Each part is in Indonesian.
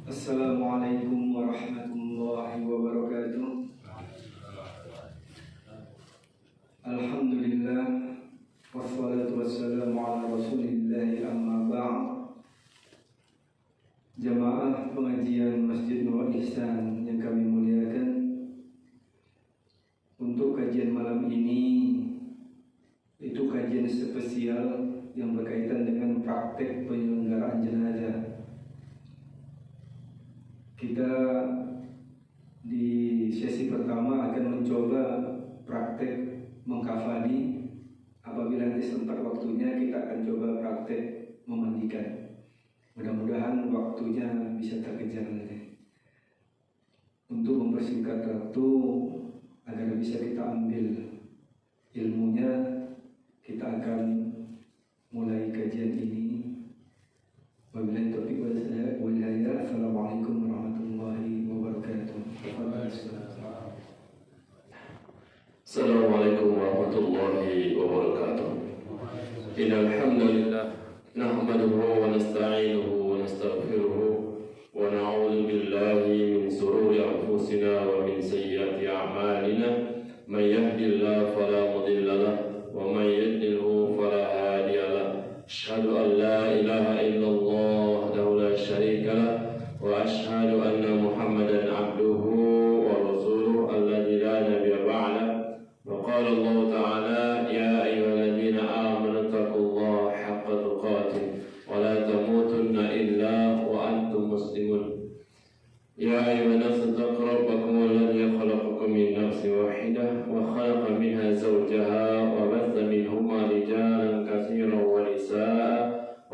Assalamualaikum warahmatullahi wabarakatuh. Alhamdulillah, wassalatu wassalamu ala rasulillahi amma ba'd. Jamaah pengajian Masjid Nurul Ihsan yang kami muliakan, untuk kajian malam ini itu kajian spesial yang berkaitan dengan praktek penyelenggaraan jenazah. Kita di sesi pertama akan mencoba praktek mengkafani. Apabila nanti sempat waktunya, kita akan coba praktek memandikan. Mudah-mudahan waktunya bisa terkejar nanti. Untuk mempersingkat waktu agar bisa kita ambil ilmunya, kita akan mulai kajian ini. Wabillahi taufiq wal hidayah. Assalamualaikum warahmatullahi wabarakatuh. Assalamualaikum warahmatullahi wabarakatuh. Innal hamdalillah nahmaduhu wa nasta'inuhu wa nastaghfiruhu wa na'udzu billahi min shururi anfusina wa min sayyiati a'malina. May yahdihillahu fala mudilla lahu wa may yudlilhu fala hadiya lahu. Asyhadu an la ilaha illallah wahdahu la syarika lahu wa asyhadu anna Muhammadan abduhu wa rasuluhu alladzi la nabiyya ba'dahu. وقال الله تعالى يا أيها الذين آمنوا اتقوا الله حق تقاته ولا تموتن إلا وأنتم مسلمون. يا أيها الناس اتقوا ربكم الذي خلقكم من نفس واحدة وخلق منها زوجها وبث منهما رجالا كثيرا ونساء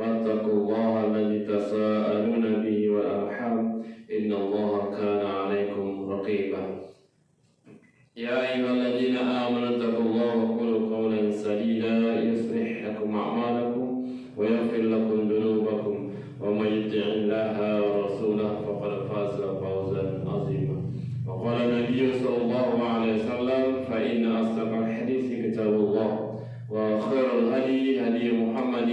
واتقوا الله الذي تساءلون به والأرحام إن الله كان عليكم رقيبا. يا أيها الذين آمنوا اتقوا الله وقولوا قولا سديدا يصلح لكم أعمالكم ويغفر لكم ذنوبكم ومن يطع الله ورسوله فقد فاز فوزا عظيما. وقال النبي صلى الله عليه وسلم فإن أصدق الحديث كتاب الله وخير الهدي هدي محمد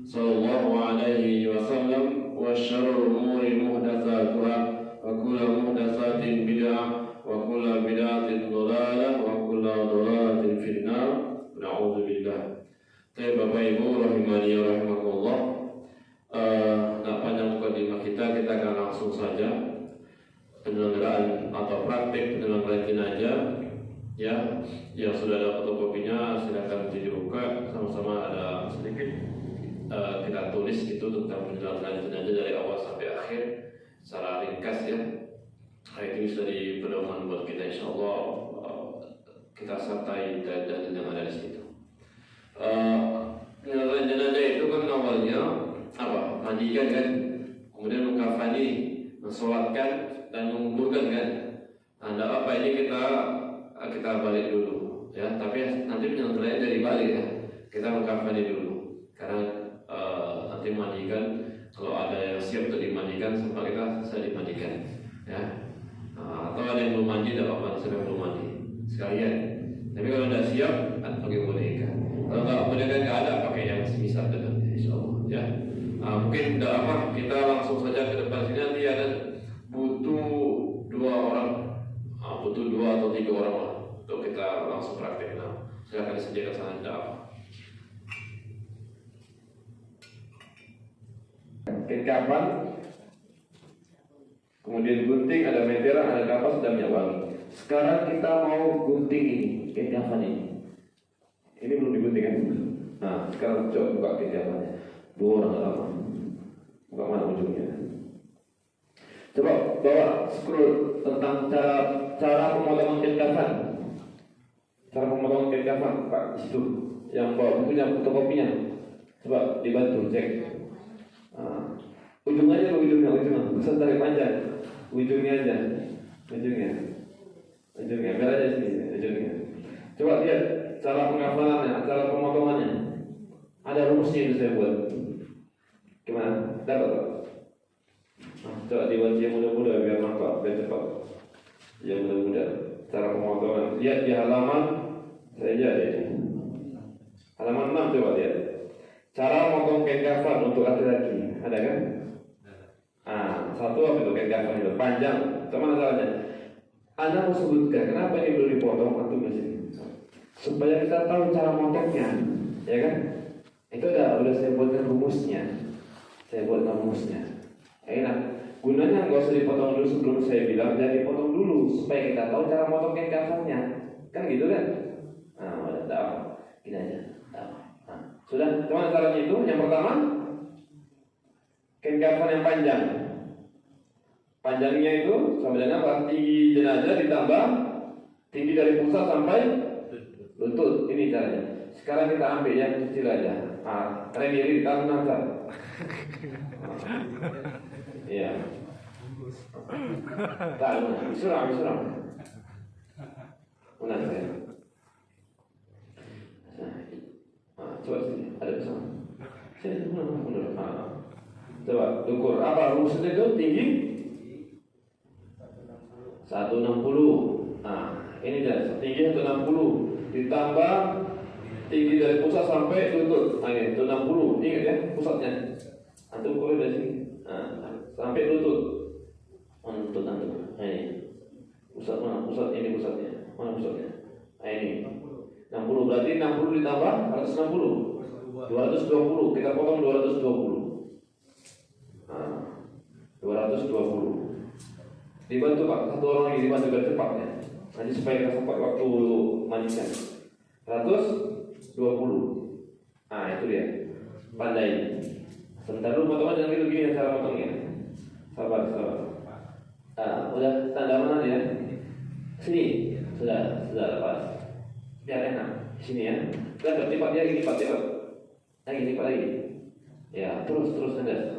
صلى الله عليه وسلم وشر الأمور محدثاتها وكل محدثات بدعة وكل بدعة ضلالة وكل ضلالة في النار نعوذ بالله. Bapak Ibu rahimani wa rahimakumullah, tak panjang mukadimah kita akan langsung saja penyelenggaraan atau praktik penyelenggaraan jenazah. Ya, yang sudah ada fotokopinya silakan dibuka, sama-sama ada sedikit kita tulis gitu tentang penyelenggaraan jenazah dari awal sampai akhir secara ringkas ya. Itu bisa jadi pedoman buat kita, insyaallah kita sertai dalil yang ada di situ. Penyelenggaraan jenazah itu kan awalnya apa? Mandikan kan, kemudian mengkafani, mensolatkan dan menguburkan kan. Nah, apa ini kita balik dulu ya. Tapi nanti penyelenggaraan dari balik ya. Kita mengkafani dulu karena nanti mandikan, kalau ada yang siap untuk dimandikan, sampai kita bisa dimandikan ya. Atau ada yang belum mandi, tidak apa-apa, siapa yang belum mandi sekalian. Tapi kalau tidak siap, pakai boneka. Kalau nggak boneka nggak ada, pakai yang semisal dengan insyaallah ya. Mungkin tidak apa, kita langsung saja ke depan sini. Nanti ada butuh 2 orang, butuh 2 atau 3 orang lah untuk kita langsung praktek. Silakan disediakan sana, tidak apa. Kapan? Kemudian gunting, ada meteran, ada kapas, dan minyak wangi. Sekarang kita mau gunting ini, kejafan ini. Ini belum digunting kan? Nah, sekarang coba buka kejafannya. 2 orang lama. Buka mana ujungnya? Coba bawa scroll tentang cara pemotongan kejafan. Cara pemotongan kejafan, Pak, di situ. Yang bawa bukunya, fotokopinya. Coba dibantu cek. Ujung aja ke ujungnya, bukan tarik panjang. Ujungnya aja, ujungnya, biar aja sini, ujungnya. Coba lihat cara pengafalannya, cara pemotongannya. Ada rumusnya itu saya buat. Gimana? Dapat Pak? Coba dibuat yang mudah-mudah biar nampak, biar cepat. Yang mudah-mudah. Cara pemotongan. Lihat di halaman, saya lihat ini. Halaman 6 coba lihat. Cara motong kain kafan untuk laki-laki, ada kan? satu apa itu kain kafan itu panjang. Cuman caranya? Anda mau sebutkan kenapa ini perlu dipotong atau di sini? Supaya kita tahu cara motongnya, ya kan? Itu udah saya buatkan rumusnya. Saya buatkan rumusnya. Enak. Gunanya nggak usah dipotong dulu sebelum saya bilang, jangan dipotong dulu supaya kita tahu cara motong kain kafannya. Kan gitu kan? Nah, udah tahu. Gini aja. Tahu. Nah, sudah. Cuman caranya itu yang pertama kain kafan yang panjang. Panjangnya itu sama dengan apa? Tinggi jenazah ditambah tinggi dari pusat sampai lutut. Ini caranya. Sekarang kita ambil yang kecil aja. Remiri ditaruh nanti. Iya. Taruh. Suram. Mana saya? Coba sini. Ada bersama. Sini. Mundur. Coba ukur. Apa rumusnya itu tinggi? 160. Nah, ini dia tinggi 160 ditambah tinggi dari pusat sampai lutut. Nah, ini 160. Ingat ya pusatnya. Antum ukur dari sini. Nah, sampai lutut. Mana lutut antum? Nah, ini. Pusat mana? Pusat ini pusatnya. Mana pusatnya? Nah, ini. 60 berarti 60 ditambah 160. 220. Kita potong 220. Nah, 220. Dibantu Pak, satu orang lagi dibantu biar cepatnya. Nanti supaya kita sempat waktu mandikan. 120. Nah itu dia. Pandai. Sebentar dulu teman-teman, jangan gitu gini cara potongnya. Sabar. Udah tanda mana dia? Sini. Sudah lepas. Biar enak. Sini ya. Udah lipat dia lagi, lipat. Lipat lagi. Ya, terus anda.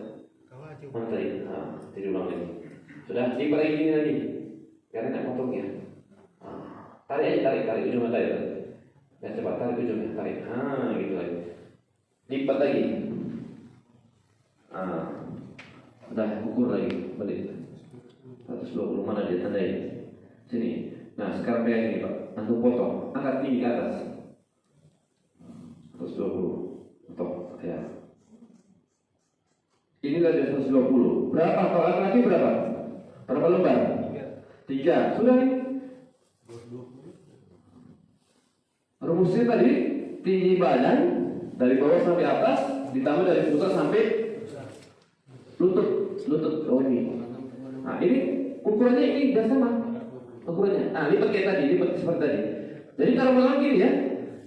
Mana tadi? Diulang lagi. Sudah, lipat lagi gini lagi. Biar enak potongnya. Tarik ujungnya tarik. Ya cepat tarik ujungnya, tarik. Gitu lagi. Lipat lagi. Udah ukur lagi, balik. 120 mana dia tandai? Sini. Nah, sekarang pegang ini, Pak. Antum potong, angkat tinggi ke atas. 120. Potong, ya. Ini dari 120. Berapa? Kalau laki-laki berapa? Berapa lembar? 3. Sudah nih. Rumusnya tadi tinggi badan dari bawah sampai atas ditambah dari pusat sampai lutut. Oh ini. Nah ini ukurannya ini sudah sama. Ukurannya. Lipat kayak tadi, lipat seperti tadi. Jadi kalau malam gini ya,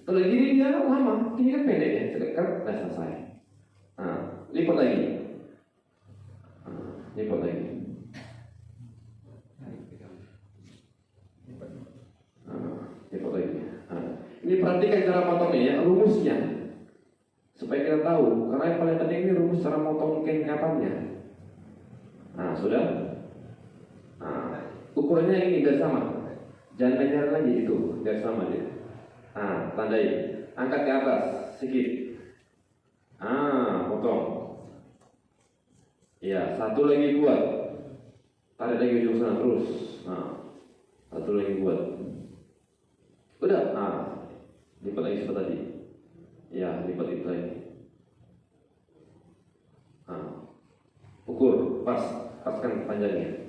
kalau gini dia lama, ini kan pendek ya. Sekarang sudah selesai. Lipat lagi. Lipat lagi. Ini perhatikan cara potongnya ya, rumusnya supaya kita tahu. Karena yang paling penting ini rumus cara potong kain kafannya. Nah sudah. Ukurannya ini garis sama. Jangan menjar lagi itu garis sama dia. Tandai. Angkat ke atas sedikit. Potong. Ya, satu lagi buat. Tarik lagi ujung sana terus. Satu lagi buat. Udah. Lipat lagi seperti tadi. Ya, lipat itu lagi. Ukur, paskan panjangnya.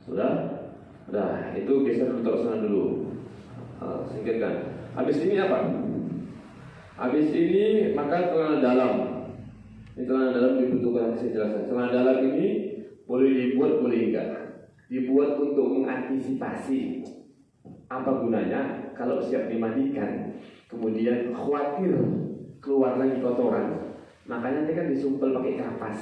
Sudah? Nah, itu geser dulu, taruh sana dulu. Singkirkan. Habis ini apa? Habis ini maka celana dalam. Ini celana dalam dibutuhkan, saya jelaskan. Celana dalam ini boleh dibuat, boleh enggak. Dibuat untuk mengantisipasi. Apa gunanya? Kalau siap dimandikan, kemudian khawatir keluar lagi kotoran, makanya nanti kan disumpel pakai kapas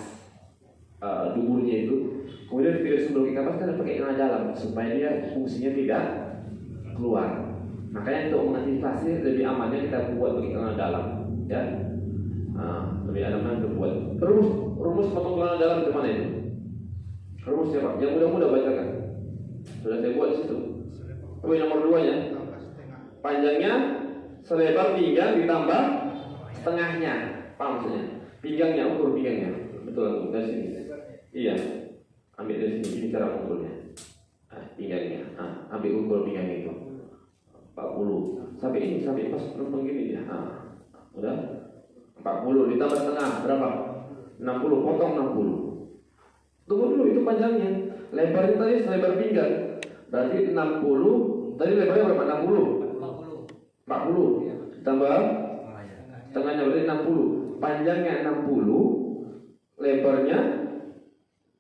duburnya itu. Kemudian tidak disumpel pakai kapas kan pakai celana dalam supaya dia fungsinya tidak keluar. Makanya untuk mengantisipasi lebih amannya kita buat pakai celana dalam, ya. Lebih aman untuk buat. Rumus potong celana dalam itu mana itu? Rumusnya Pak, yang mudah-mudah bacakan. Sudah saya buat di situ. Poin nomor 2 nya. Panjangnya selebar pinggang ditambah setengahnya. Paham maksudnya? Pinggangnya, ukur pinggangnya. Betul dari sini. Iya. Ambil dari sini, ini cara ukurnya. Pinggangnya. Ambil ukur pinggangnya itu. 40. Sampai pas begini ya. Nah, udah 40 ditambah setengah berapa? 60, potong 60. Tunggu dulu, itu panjangnya. Lebarnya tadi selebar pinggang. Berarti 60. Tadi lebarnya berapa? 40. Tambah setengahnya berarti 60. Panjangnya 60, lebarnya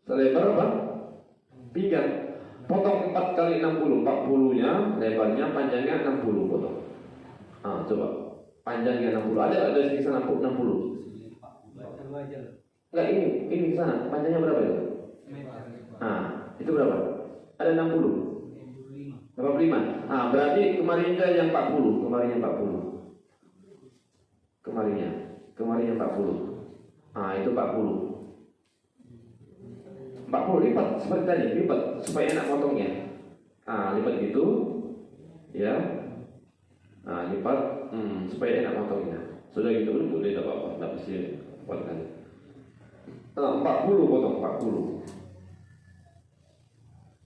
selebar apa? Pinggang. Potong 4 kali 60, 40-nya, lebarnya, panjangnya 60 potong. Ah, coba. Panjangnya 60. Ada di sana 60. Enggak, ini ke sana. Panjangnya berapa itu? Ah, itu berapa? Ada 60. 85. Ah, berarti kemarinnya yang 40, kemarinnya 40. Kemarinnya 40. Ah, itu 40. 40 lipat seperti tadi, lipat supaya enak potongnya. Ah, lipat gitu, ya. Ah, lipat, supaya enak potongnya. Sudah gitu boleh, tidak apa-apa, tidak mesti potong. 40 potong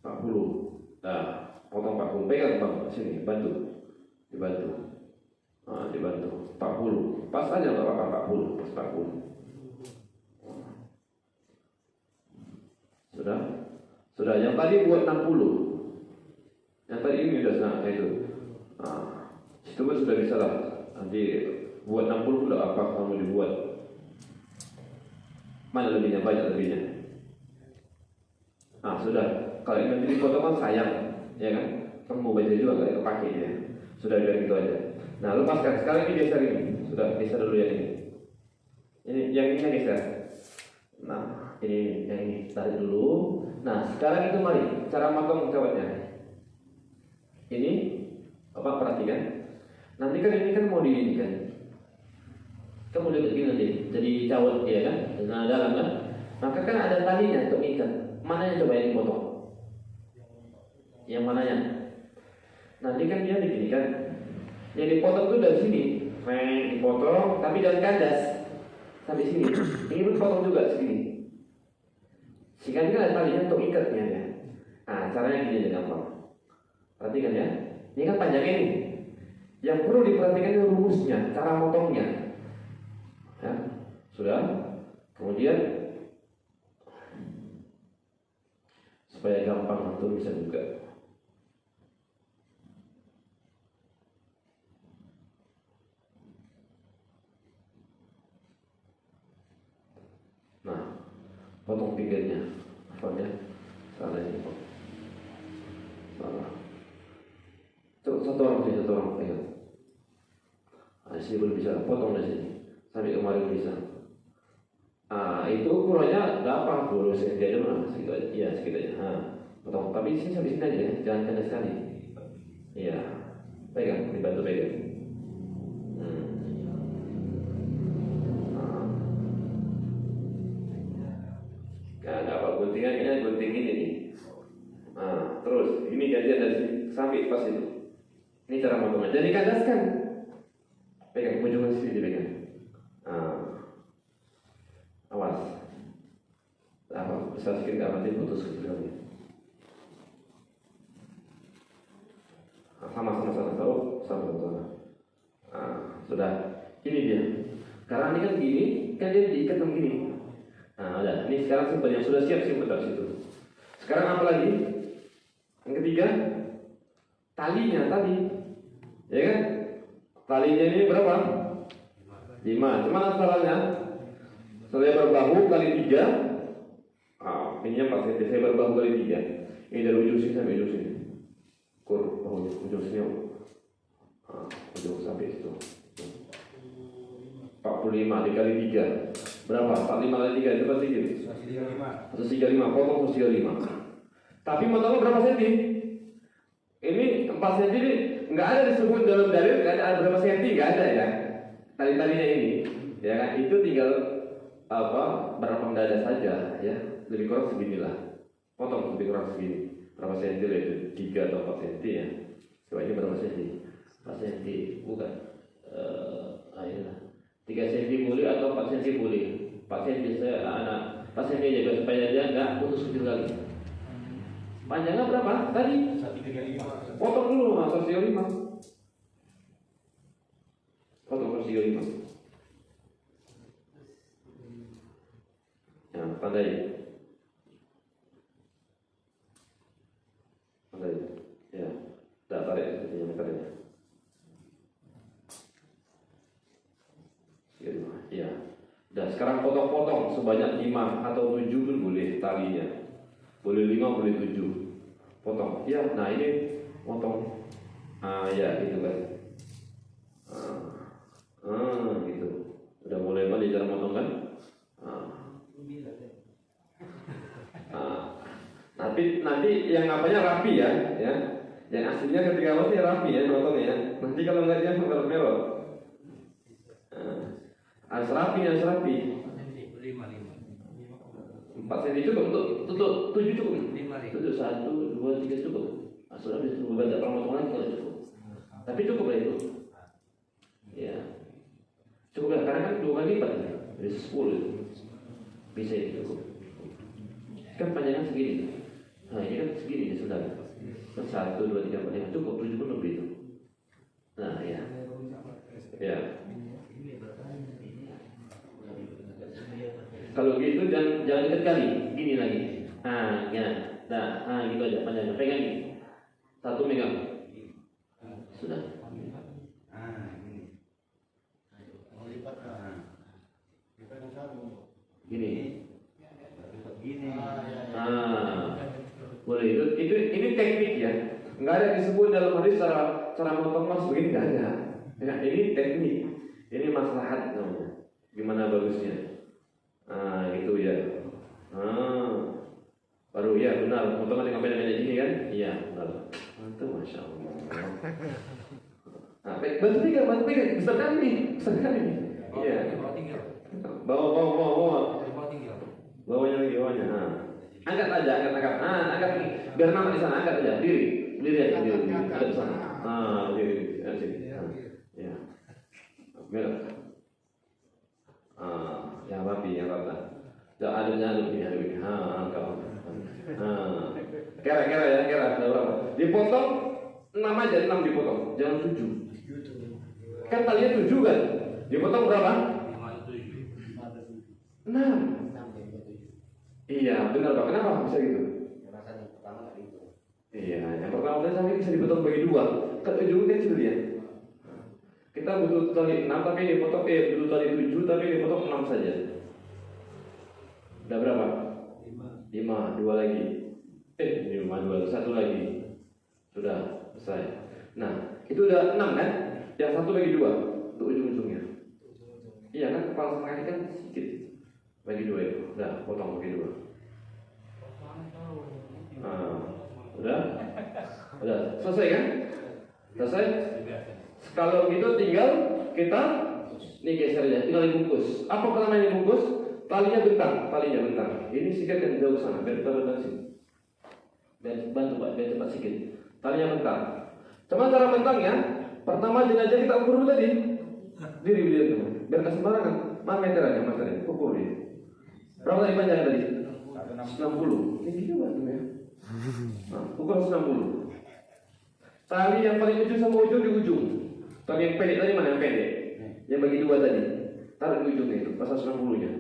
40. Nah, potong 40. Pegang bang, sini, dibantu. Ah, dibantu. 40. Pas aja nggak apa-apa 40, pas 40. Sudah. Yang tadi buat 60. Yang tadi ini sudah sana itu. Nah, itu pun sudah bisa lah. Nanti buat 60 sudah apa kamu dibuat? Mana lebihnya? Banyak lebihnya. Nah, sudah. Kalau ini nanti dipotong kan sayang, ya kan? Kamu mau baca juga nggak kepake ya? Sudah biar gitu aja. Nah, lepaskan. Sekarang ini geser ini. Sudah geser dulu yang ini. Yang ini geser. Nah, ini yang ini tarik dulu. Nah, sekarang itu mari cara motong cawatnya. Ini apa, perhatikan. Nanti kan ini kan mau di kan. Kamu lihat begini nanti jadi cawat ya kan? Nah, dalam kan. Maka kan ada talinya untuk ikat. Mana yang coba yang dipotong? Yang mananya? Nanti kan dia begini kan. Yang dipotong itu dari sini. Dipotong tapi dari kandas sampai sini. Ini pun potong juga segini. Jika ini kan ada talinya untuk ikatnya ya. Nah, caranya gini aja gampang. Perhatikan ya. Ini kan panjangnya ini. Yang perlu diperhatikan itu rumusnya, cara motongnya. Ya, sudah. Kemudian supaya gampang untuk bisa juga. Nah, potong pinggirnya, apa ya? Salah ini kok. Salah. Satu orang pegang. Nah, sini belum bisa, potong dari sini sampai kemarin bisa. Ah, itu ukurannya berapa? 20 cm aja mana? Segitu aja. Iya, segitu aja. Nah, potong. Tapi sini sampai sini aja ya, jangan kena sekali. Iya, pegang, dibantu pegang. Nah, nggak apa guntingannya, gunting ini nih. Nah, terus ini gantian dari sini sampai pas itu. Ini cara motongnya. Jadi kandaskan. Pegang ujungnya sini dipegang. Nah, awas. Apa? Besar sedikit nggak nanti putus kebilangnya. Nah, sama. Nah, sudah. Ini dia. Karena ini kan gini, kan dia diikat sama gini. Nah, udah. Ini sekarang simpen yang sudah siap simpen dari situ. Sekarang apa lagi? Yang ketiga, talinya tadi, ya kan? Talinya ini berapa? 5. Cuman salahnya selebar bahu kali 3. Ah, ini 4 cm. Selebar bahu kali 3. Ini dari ujung sini sampai ujung sini. Bahunya ujung sini. Ujung sampai situ. 45 dikali 3. Berapa? 45 kali 3 itu pasti gitu. 135. Potong 135. Tapi motongnya berapa senti? Ini 4 cm ini nggak ada disebut dalam dalil, nggak ada berapa senti, nggak ada ya. Tali-talinya ini, ya kan? Itu tinggal apa? Berapa dada saja, ya. Lebih kurang seginilah. Potong lebih kurang segini. Berapa senti itu? 3 atau 4 senti ya. Coba ini berapa senti? 4 senti, bukan. Ayolah. 3 cm boleh atau 4 cm boleh. 4 cm saya anak 4 cm aja supaya dia nggak putus kecil kali. Panjangnya berapa? Tadi? 135. Potong dulu 135. 135. Ya, pandai. Ya, dah tarik sepertinya meternya. Ya. Dan sekarang potong-potong sebanyak 5 atau 7 pun boleh talinya. Boleh 5, boleh 7. Potong. Ya, nah ini potong. Ya gitu kan. Gitu. Udah mulai balik cara potong kan? Nanti yang apanya rapi ya. Yang aslinya ketika awal rapi ya potongnya. Nanti kalau nggak dia merot-merot. Harus rapi. 4 cm cukup untuk 7 cukup. 1, 2, 3 cukup. Sudah bisa baca pemotongan kalau cukup. Tapi cukup lah itu. Ya. Cukup lah karena kan 2 kali lipat. Jadi 10 bisa itu cukup. Kan panjangnya segini. Nah ini kan segini sudah. 1, 2, 3, 4, 5 cukup 7 pun lebih itu. Nah ya. Ya. Kalau gitu jangan dekat kali, gini lagi. Ya. Gitu aja panjangnya. Pegang ini. 1 megang. Sudah. Gini. Boleh itu ini teknik ya. Enggak ada disebut dalam hadis cara motong mas begini enggak ada. Ya, ini teknik. Ini maslahat namanya. Gimana bagusnya? Gitu ya. Baru ya benar, potongan yang pendek-pendek ini kan? Iya, benar. Itu Masya Allah. Bantu pegang, besar kali nih. Iya. Bawa. Bawanya lagi. Angkat aja. Angkat nih. Biar nampak di sana, angkat aja. Diri aja. Angkat di sana. Diri. Sini. Ya. Biar. Yang rapi. Jangan ada begini. Angkat. Kera ya, ada berapa? Dipotong 6 aja, 6 dipotong, jangan 7. Kan talinya 7 kan? Dipotong berapa? 6. Iya, benar Pak. Kenapa bisa gitu? Iya, yang pertama tadi sampai bisa dipotong bagi 2. Kan ujungnya kecil dia. Kita butuh tali 6 tapi dipotong butuh tali 7 tapi dipotong 6 saja. Udah berapa? 5, 2 lagi. 5, 2, 1 lagi. Sudah selesai. Nah, itu udah 6 kan? Yang 1 bagi 2 untuk ujung-ujungnya. Iya kan, kepala sama kaki kan sedikit. Bagi 2 itu. Udah, potong bagi 2. Udah? Selesai kan? Selesai? Kalau gitu tinggal kita ini geser aja, tinggal dibungkus. Apa pertama yang dibungkus? Talinya bentang. Ini sikatkan jauh sana, biar kita sini. Bantu Pak, biar cepat sikit. Talinya bentang. Cuma cara bentangnya, pertama jenazah kita ukur dulu tadi. Diri itu, biar nggak sembarangan. Mana meterannya, ukur dia. Berapa tadi panjang tadi? 60. Tinggi juga tuh ya. Ukur 60. Tali yang paling ujung sama ujung di ujung. Tali yang pendek tadi mana yang pendek? Yang bagi 2 tadi. Taruh di ujungnya itu, pas 160-nya.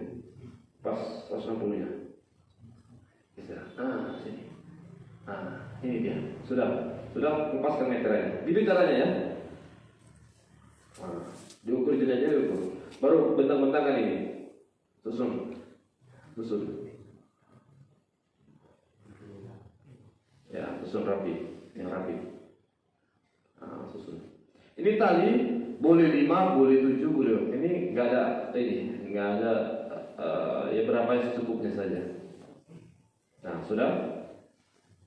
Pas 160-nya. Bisa. Sini. Ini dia. Sudah lepaskan meterannya. Gitu caranya ya. Diukur jenazahnya diukur. Baru bentang-bentang kan ini. Susun. Ya, susun rapi. Yang rapi. Susun. Ini tali boleh 5, boleh 7, boleh. Ini enggak ada ya berapa secukupnya saja. Nah, sudah.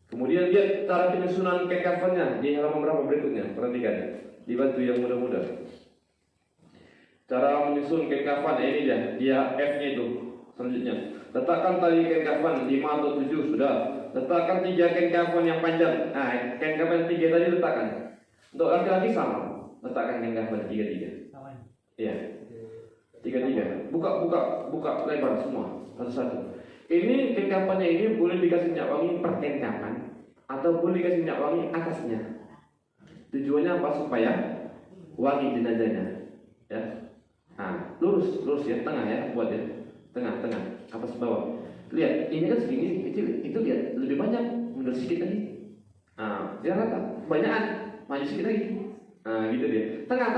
Kemudian lihat cara penyusunan kain kafannya di halaman berapa berikutnya. Perhatikan. Dibantu yang mudah-mudah. Cara menyusun kain kafan ini dia F-nya itu. Selanjutnya, letakkan tali kain kafan 5 atau 7 sudah. Letakkan 3 kain kafan yang panjang. Kain kafan 3 tadi letakkan. Untuk laki-laki sama. Letakkan kain kafan 3. Iya. 3. Buka lebar semua. Satu-satu. Ini kain kafannya ini boleh dikasih minyak wangi per kain kafan atau boleh dikasih minyak wangi atasnya. Tujuannya apa? Supaya wangi jenazahnya. Ya. Nah, lurus ya, tengah ya, buat ya, tengah, kapas bawah. Lihat, ini kan segini kecil, itu lihat lebih banyak, mundur sedikit lagi. Nah, dia rata, banyakan, maju sedikit lagi. Nah, gitu dia. Tengah.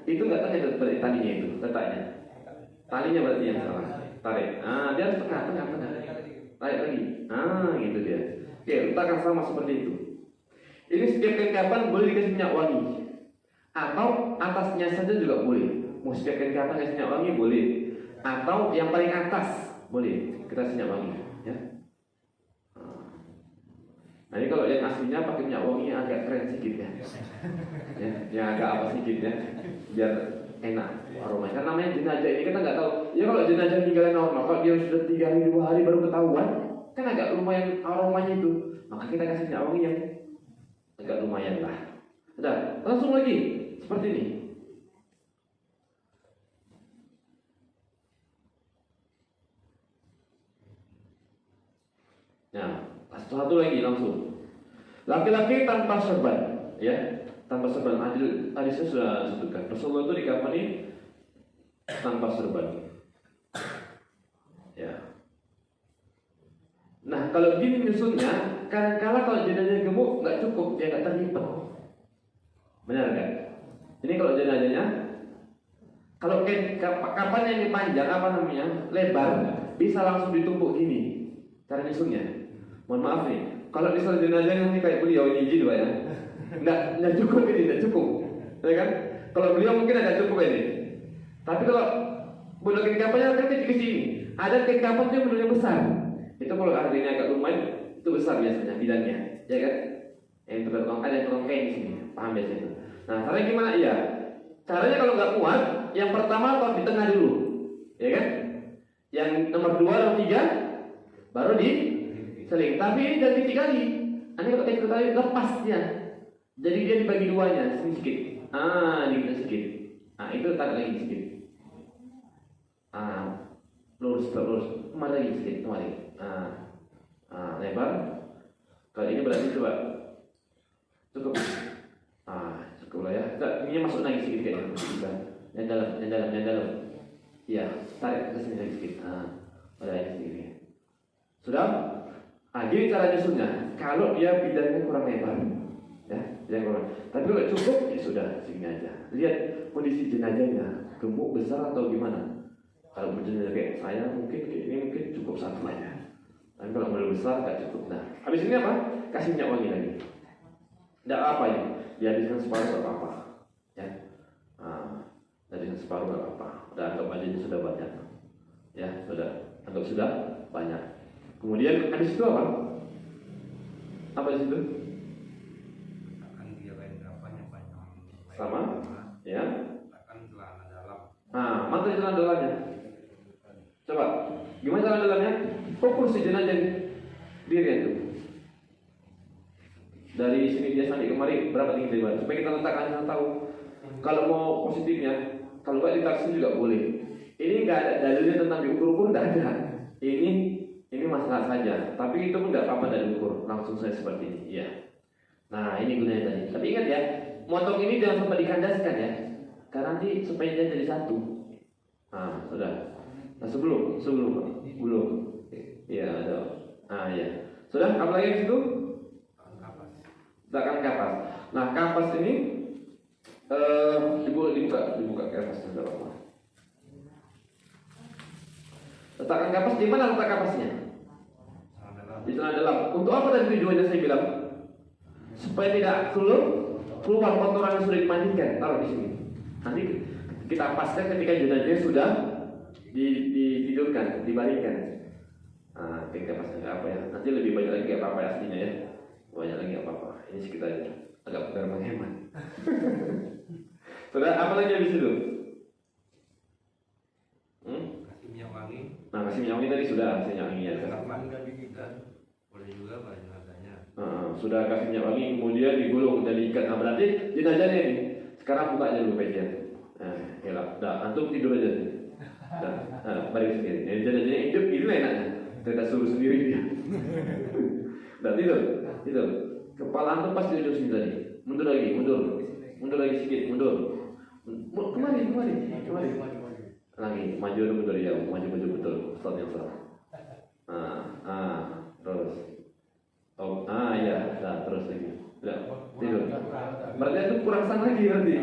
Itu nggak tengah berarti talinya itu, letaknya. Talinya berarti yang salah. Tarik. Nah, dia harus tengah. Tarik lagi. Nah, gitu dia. Oke, letakkan sama seperti itu. Ini setiap kapan boleh dikasih minyak wangi, atau atasnya saja juga boleh. Mau setiap kapan kasih minyak wangi boleh, atau yang paling atas boleh kita kasih minyak wangi. Ya. Nah, ini kalau yang aslinya pakai minyak wangi agak keren sedikit ya. Ya, yang agak apa sedikit ya, biar enak aromanya. Kan namanya jenazah ini kita nggak tahu. Ya kalau jenazah meninggalnya normal, kalau dia sudah 3 hari 2 hari baru ketahuan, kan agak lumayan aromanya itu. Maka kita kasih minyak wangi yang agak lumayan lah. Udah, langsung lagi seperti ini. Nah, satu lagi langsung. Laki-laki tanpa serban, ya, tanpa serban. Hadisnya sudah sebutkan. Rasulullah itu dikafani tanpa serban. Ya. Nah, kalau gini nyusunnya, kadang-kala kalau jenazahnya gemuk nggak cukup, dia nggak terlipat. Benar nggak? Ini kalau jenazahnya, kalau kapan yang dipanjang apa namanya, lebar, bisa langsung ditumpuk gini. Cara nyusunnya. Mohon maaf nih, kalau misalnya jenazahnya nanti kayak beliau ini izin Pak ya, nggak cukup ini, nggak cukup, ya kan? Kalau beliau mungkin agak cukup ini. Tapi kalau budak kapannya kan ke sini, ada kapan dia bentuknya besar. Itu kalau artinya agak lumayan, itu besar biasanya bidangnya, ya kan? Yang tukang ada yang tukang kain di sini, paham biasanya. Nah, caranya gimana? Iya, caranya kalau nggak muat, yang pertama kalau di tengah dulu, ya kan? Yang nomor 2 dan 3 baru di seling. Tapi ini dari titik kali. Ini kalau kayak tadi lepas dia, jadi dia dibagi duanya, sini sedikit. Dikit sedikit. Itu tarik lagi sedikit. Lurus, kemari lagi sedikit, kemari. Lebar. Kalau ini berarti coba cukup. Cukup lah ya. Ini masuk lagi sedikit kayaknya. Yang dalam. Iya, tarik ke sini lagi sedikit. Udah ini sedikit. Sudah? Gini cara nyusunnya. Kalau dia bidangnya kurang lebar, ya, yang kurang. Tapi kalau cukup, ya sudah, sini aja. Lihat kondisi jenazahnya, gemuk besar atau gimana. Kalau berjenazah kayak saya mungkin kayak ini mungkin cukup satu aja. Tapi kalau model besar nggak cukup. Nah, habis ini apa? Kasih minyak wangi lagi. Tidak apa ini? Dihabiskan separuh nggak apa-apa. Ya, dihabiskan separuh nggak apa-apa. Udah anggap aja ini sudah banyak. Ya, sudah anggap sudah banyak. Kemudian habis itu apa? Apa di situ? Akan dia kain berapanya panjang. Sama, ya. Akan celana dalam. Mantul celana dalamnya. Coba, gimana celana dalamnya? Fokus si jenazah diri itu. Dari sini dia sampai kemari berapa tinggi lebar? Supaya kita letakkan tahu. Kalau mau positifnya, kalau nggak ditaksi juga boleh. Ini nggak ada dalilnya tentang diukur-ukur, nggak ada. Ini masalah saja, tapi itu pun nggak apa-apa dari ukur, langsung saya seperti ini, ya. Nah, ini gunanya tadi. Tapi ingat ya, motong ini jangan sampai dikandaskan ya, karena nanti supaya dia jadi satu. Sudah. Nah, sebelum, belum. Iya, ada. Ya. Sudah, apa lagi di situ? Letakkan kapas. Nah, kapas ini dibuka kapasnya, tidak apa-apa. Letakkan kapas di mana letak kapasnya? Di celana dalam. Untuk apa tadi tujuannya saya bilang? Supaya tidak keluar kotoran yang sudah dimandikan. Taruh di sini. Nanti kita paskan ketika jenazahnya sudah ditidurkan, dibaringkan. Kita paskan nggak apa ya. Nanti lebih banyak lagi nggak apa-apa aslinya ya. Banyak lagi nggak apa-apa. Ini sekitar agak benar menghemat. Sudah, apa lagi habis itu? Kasih minyak wangi. Nah, kasih minyak wangi tadi sudah, kasih minyak wangi ya. Kapan nggak diikat? Boleh juga pada jenazahnya. Sudah kasih minyak wangi, kemudian digulung dan diikat. Nah, berarti jenazahnya ini. Sekarang buka aja dulu pecian. Dah, antum tidur aja. Balik sendiri. Jadi jenazahnya hidup, ini lah enaknya. Kita suruh sendiri dia. Dah tidur. Kepala antum pasti di ujung sini tadi. Mundur lagi sedikit, mundur. Kemari. Lagi maju betul ya, maju betul. Stop yang salah. Terus. Iya, terus lagi. Udah, tidur. Berarti itu kurang sang lagi berarti.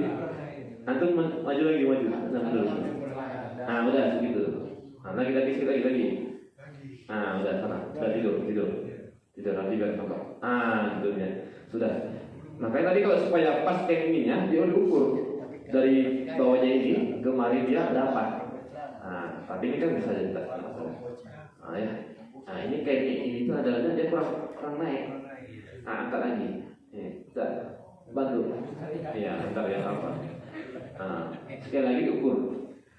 Antum maju lagi, maju. Udah segitu. Lagi lagi. Udah sana. Udah tidur nanti biar nampak. Tidurnya. Sudah. Makanya tadi kalau supaya pas kayak ininya, dia diukur dari bawahnya ini kemari dia dapat. Tapi ini kan bisa jadi tak masalah. Ya. Ini kayak ini itu adalah dia kurang naik. Angkat lagi. Kita bantu. Iya, antar yang apa. Sekali lagi diukur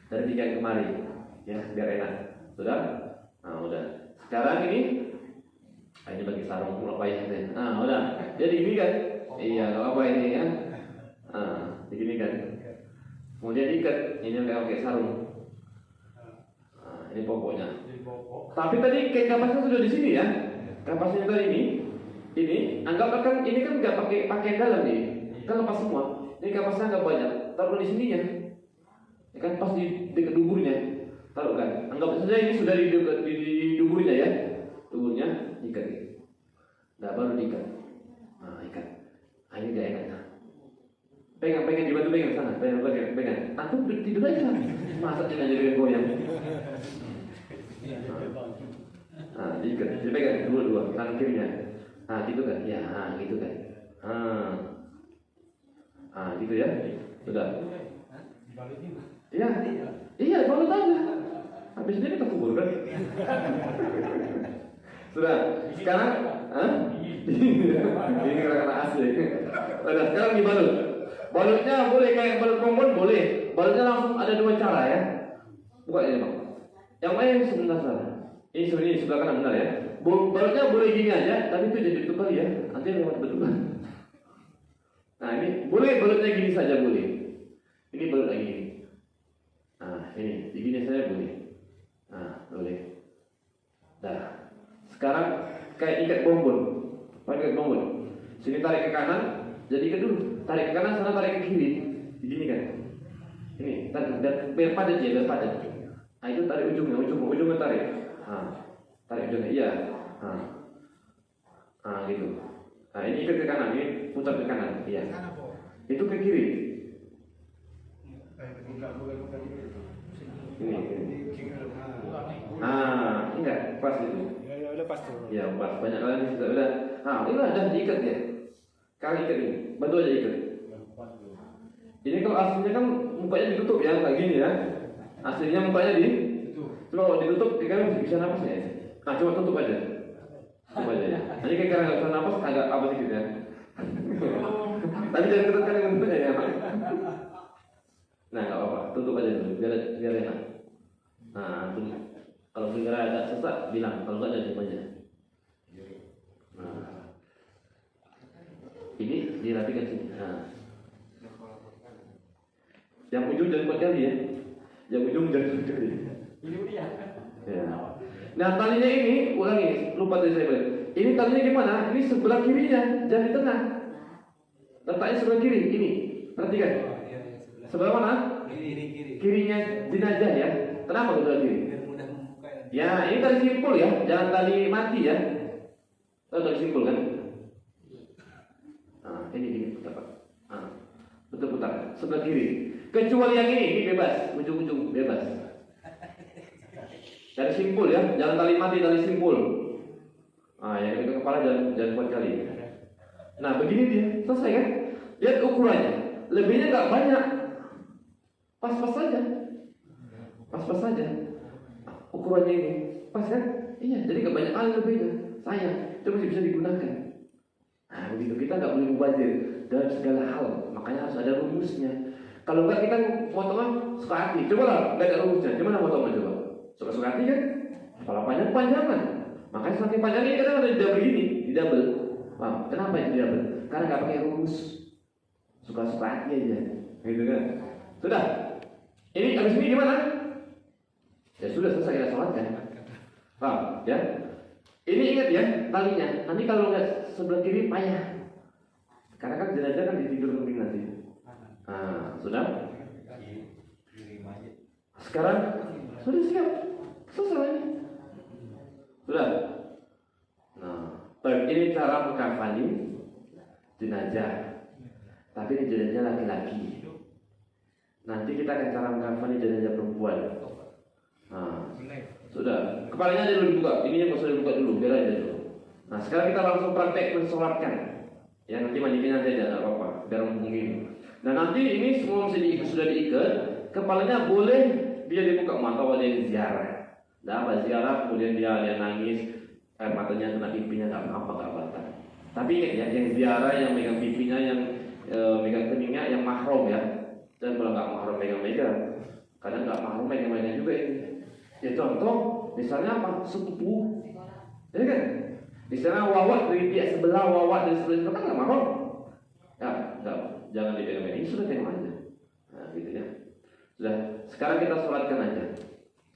dari 3 kemari, ya biar enak. Sudah? Udah. Sekarang ini bagi sarung apa ya? Udah. Jadi gini kan? Iya, kalau apa ini ya? Begini kan? Kemudian ikat, ini pakai sarung. Ini pokoknya. Tapi tadi kayak kapasnya sudah di sini ya. Kapasnya tadi ini anggaplah kan ini kan nggak pakai pakaian dalam nih, kan lepas semua. Ini kapasnya nggak banyak, taruh di sininya. Ya kan pas di dekat duburnya, taruh kan. Anggap saja ini sudah di duburnya ya, duburnya ikat. Nah baru diikat. Ikat. Ini gak enak. Pegang dibantu pegang sana, pegang. Antum tidur aja. Masa tidak jadi goyang. Diikat, dipegang dua kanan kirinya. Gitu kan? Ya, gitu kan. Gitu ya. Sudah. Iya, balut aja. Habis ini kita kubur kan? Sudah. Sekarang, ini kena asli. Sudah, sekarang dibalut. Balutnya boleh kayak balut pompon boleh. Balutnya langsung ada 2 cara ya. Buka ini bang. Yang lain sebentar salah. Ini sebenarnya sebelah kanan benar ya. Balutnya boleh gini aja, tapi itu jadi tutup kali ya. Nanti lewat betul. Ini boleh balutnya gini saja boleh. Ini balut lagi gini. Ini digini saja boleh. Boleh. Dah. Sekarang kayak ikat bonbon. Pakai bonbon. Sini tarik ke kanan, jadi ikat dulu. Tarik ke kanan, sana tarik ke kiri. Begini kan. Ini, biar padat ya, biar padat. Itu tarik ujungnya tarik. Tarik ujungnya, iya. Gitu. Ini ikat ke kanan, ini putar ke kanan, iya. Itu ke kiri. Ini. Enggak, pas itu. Ya udah pas tuh. Ya, pas. Banyak lagi sudah. Udah. Ini udah diikat ya. Kali ikat ini, bantu aja ikat. Ini kalau aslinya kan mukanya ditutup ya, kayak gini ya. Aslinya mukanya coba kalau ditutup, kan bisa napas ya. Coba tutup aja. Tutup aja ya. Ini kayak karena nggak bisa napas, agak apa sedikit ya. Tapi jangan ketatkan dengan bentuknya ya. Nggak apa-apa, tutup aja dulu, biar enak. Kalau kira agak sesak, bilang. Kalau nggak ada aja. Ini dirapikan sini. Yang ujung jangan kuat kali ya. Yang ujung jangan kuat kali. Ya. Nah talinya ini, ulangi, lupa tadi saya bilang. Ini talinya gimana? Ini sebelah kirinya, jangan di tengah. Letaknya sebelah kiri, ini. Perhatikan. Sebelah mana? Kirinya jenazah ya. Kenapa sebelah kiri? Ya, ini tali simpul ya, jangan tali mati ya. Tahu tali simpul kan? Ini putar. Betul putar sebelah kiri. Kecuali yang ini bebas, ujung-ujung bebas. Tali simpul ya, jangan tali mati, tali simpul. Yang ke kepala jangan kuat kali. Nah, begini dia, selesai kan? Lihat ukurannya, lebihnya nggak banyak, pas-pas saja, pas-pas saja. Ukurannya ini pas kan? Iya, jadi nggak banyak kali lebihnya. Sayang, itu masih bisa digunakan. Begitu kita nggak boleh mubazir dalam segala hal, makanya harus ada rumusnya. Kalau nggak kita potongnya suka hati, coba lah nggak ada rumusnya, gimana potongnya coba? Suka hati kan? Kalau panjangan, makanya semakin panjang ini kadang ada di double begini, di double. Kenapa itu di double? Karena nggak pakai rumus, suka hati aja, gitu kan? Sudah, ini habis ini gimana? Ya sudah selesai kita sholatkan. Paham? Ya. Ini ingat ya talinya. Nanti kalau nggak sebelah kiri payah. Karena kan jenazah kan ditidur kembing nanti. Sudah. Sekarang sudah siap, selesai. Sudah. Nah, ini cara mengkafani jenazah. Tapi ini jenazah laki-laki. Nanti kita akan cara mengkafani jenazah perempuan. Nah, sudah. Kepalanya aja dulu dibuka. Ini yang sudah dibuka dulu, biar aja dulu. Nah, sekarang kita langsung praktek mensolatkan. Ya, nanti mandikan aja, tidak apa-apa, biar mungkin. Nah, nanti ini semua sudah diikat. Kepalanya boleh dia dibuka mata wajah yang ziarah. Nah, apa ziarah kemudian dia nangis, air matanya kena pipinya, nggak apa-apa, nggak batal. Tapi yang ziarah, yang megang pipinya, yang megang keningnya, yang mahram ya. Dan kalau nggak mahram megang-megang, kadang nggak mahram megang-megang juga ini. Ya contoh, misalnya apa? Sepupu, ya kan? Misalnya wawat dari pihak sebelah, wawat dari sebelah itu kan nggak mahram. Ya, nggak, jangan dipegang-pegang. Ini sudah pegang aja. Nah, gitu ya. Sudah. Sekarang kita sholatkan aja.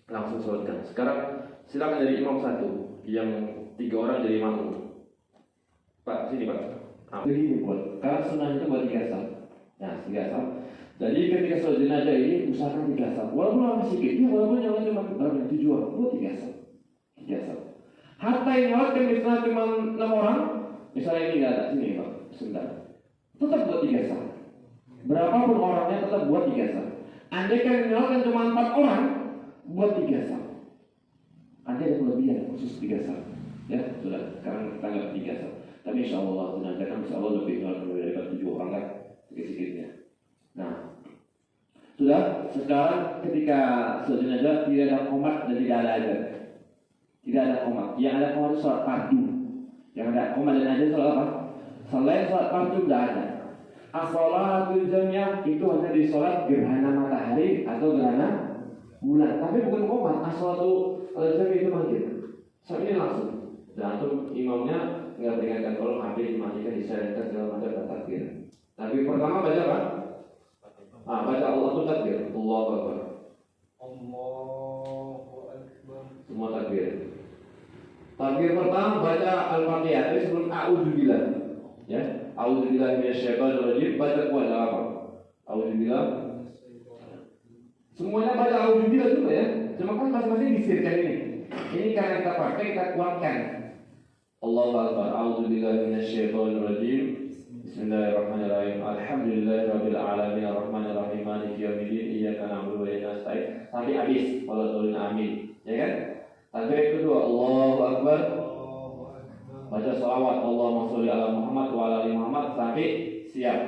Langsung sholatkan. Sekarang silakan jadi imam satu, yang 3 orang jadi makmum. Pak, sini Pak. Begini buat, karena sunnah itu buat 3 saf. Nah, 3 saf. Jadi ketika sholat jenazah ini usahakan 3 saf. Walaupun orang sedikit, ya walaupun yang cuma 7 orang, buat 3 saf. 3 saf. Hatta yang nyawakan misalnya cuma 6 orang, misalnya ini nggak ada, sini Pak, sebentar. Tetap buat 3 saf. Berapapun orangnya tetap buat 3 saf. Andai kan nyawakan cuma 4 orang, buat 3 saf. Ada yang kelebihan khusus 3 saf. Ya, sudah. Sekarang kita nggak 3 saf. Tapi insya Allah, jenazah kan insya Allah lebih daripada 7 orang kan, sedikit-sedikitnya. Nah, sudah. Sekarang ketika sholat jenazah tidak ada qomat dan tidak ada azan. Tidak ada qomat. Yang ada qomat itu sholat fardu. Yang ada qomat dan azan sholat apa? Selain sholat fardu tidak ada. As-sholatul jamiah itu hanya di sholat gerhana matahari atau gerhana bulan. Tapi bukan qomat. As-sholatul jamiah itu manggil. Saat ini langsung. Dan itu imamnya nggak beringatkan kalau habis dimatikan, disarankan segala macam dan takbir. Takbir pertama baca apa? Baca Allah itu takbir. Allahu Akbar. Allahu Akbar. Semua takbir. Takbir pertama baca Al-Fatihah. Tapi sebelum a'udzubillah. Ya, a'udzubillah minasyaitonir rajim. Baca kuat apa? A'udzubillah. Semuanya baca a'udzubillah juga ya. Cuma kan masing-masing disirkan ini. Ini karena kita pakai, kita kuatkan. Allahu Akbar. A'udzubillahi minasyaitonir rajim. Bismillahirrahmanirrahim. Alhamdulillahirabbil alamin arrahmanir rahim maliki yaumiddin iyyaka na'budu wa iyyaka nasta'in. Sampai habis. Kalau tulis amin, ya kan? Takbir yang kedua, Allahu Akbar. Baca salawat Allahumma sholli ala Muhammad wa ala ali Muhammad sampai siap.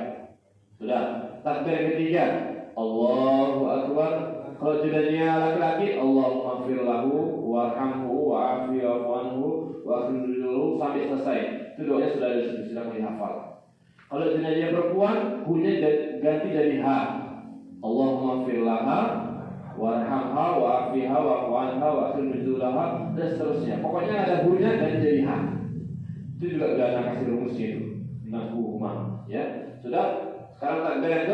Sudah. Takbir yang ketiga, Allahu Akbar. Kalau jenazahnya laki-laki, Allahumma ighfir lahu warhamhu wa'afihi wa'fu wa akhrijhu sampai selesai. Itu doanya sudah ada, sudah dihafal. Kalau jenazah perempuan, hunya ganti dari ha. Allahumma ighfir laha warhamha wa'afiha wa'fu anha wa akhrijhu laha dan seterusnya. Pokoknya ada hunya ganti dari ha. Itu juga sudah ada kasih rumusnya itu. Nahuhuma, ya. Sudah. Sekarang takbir yang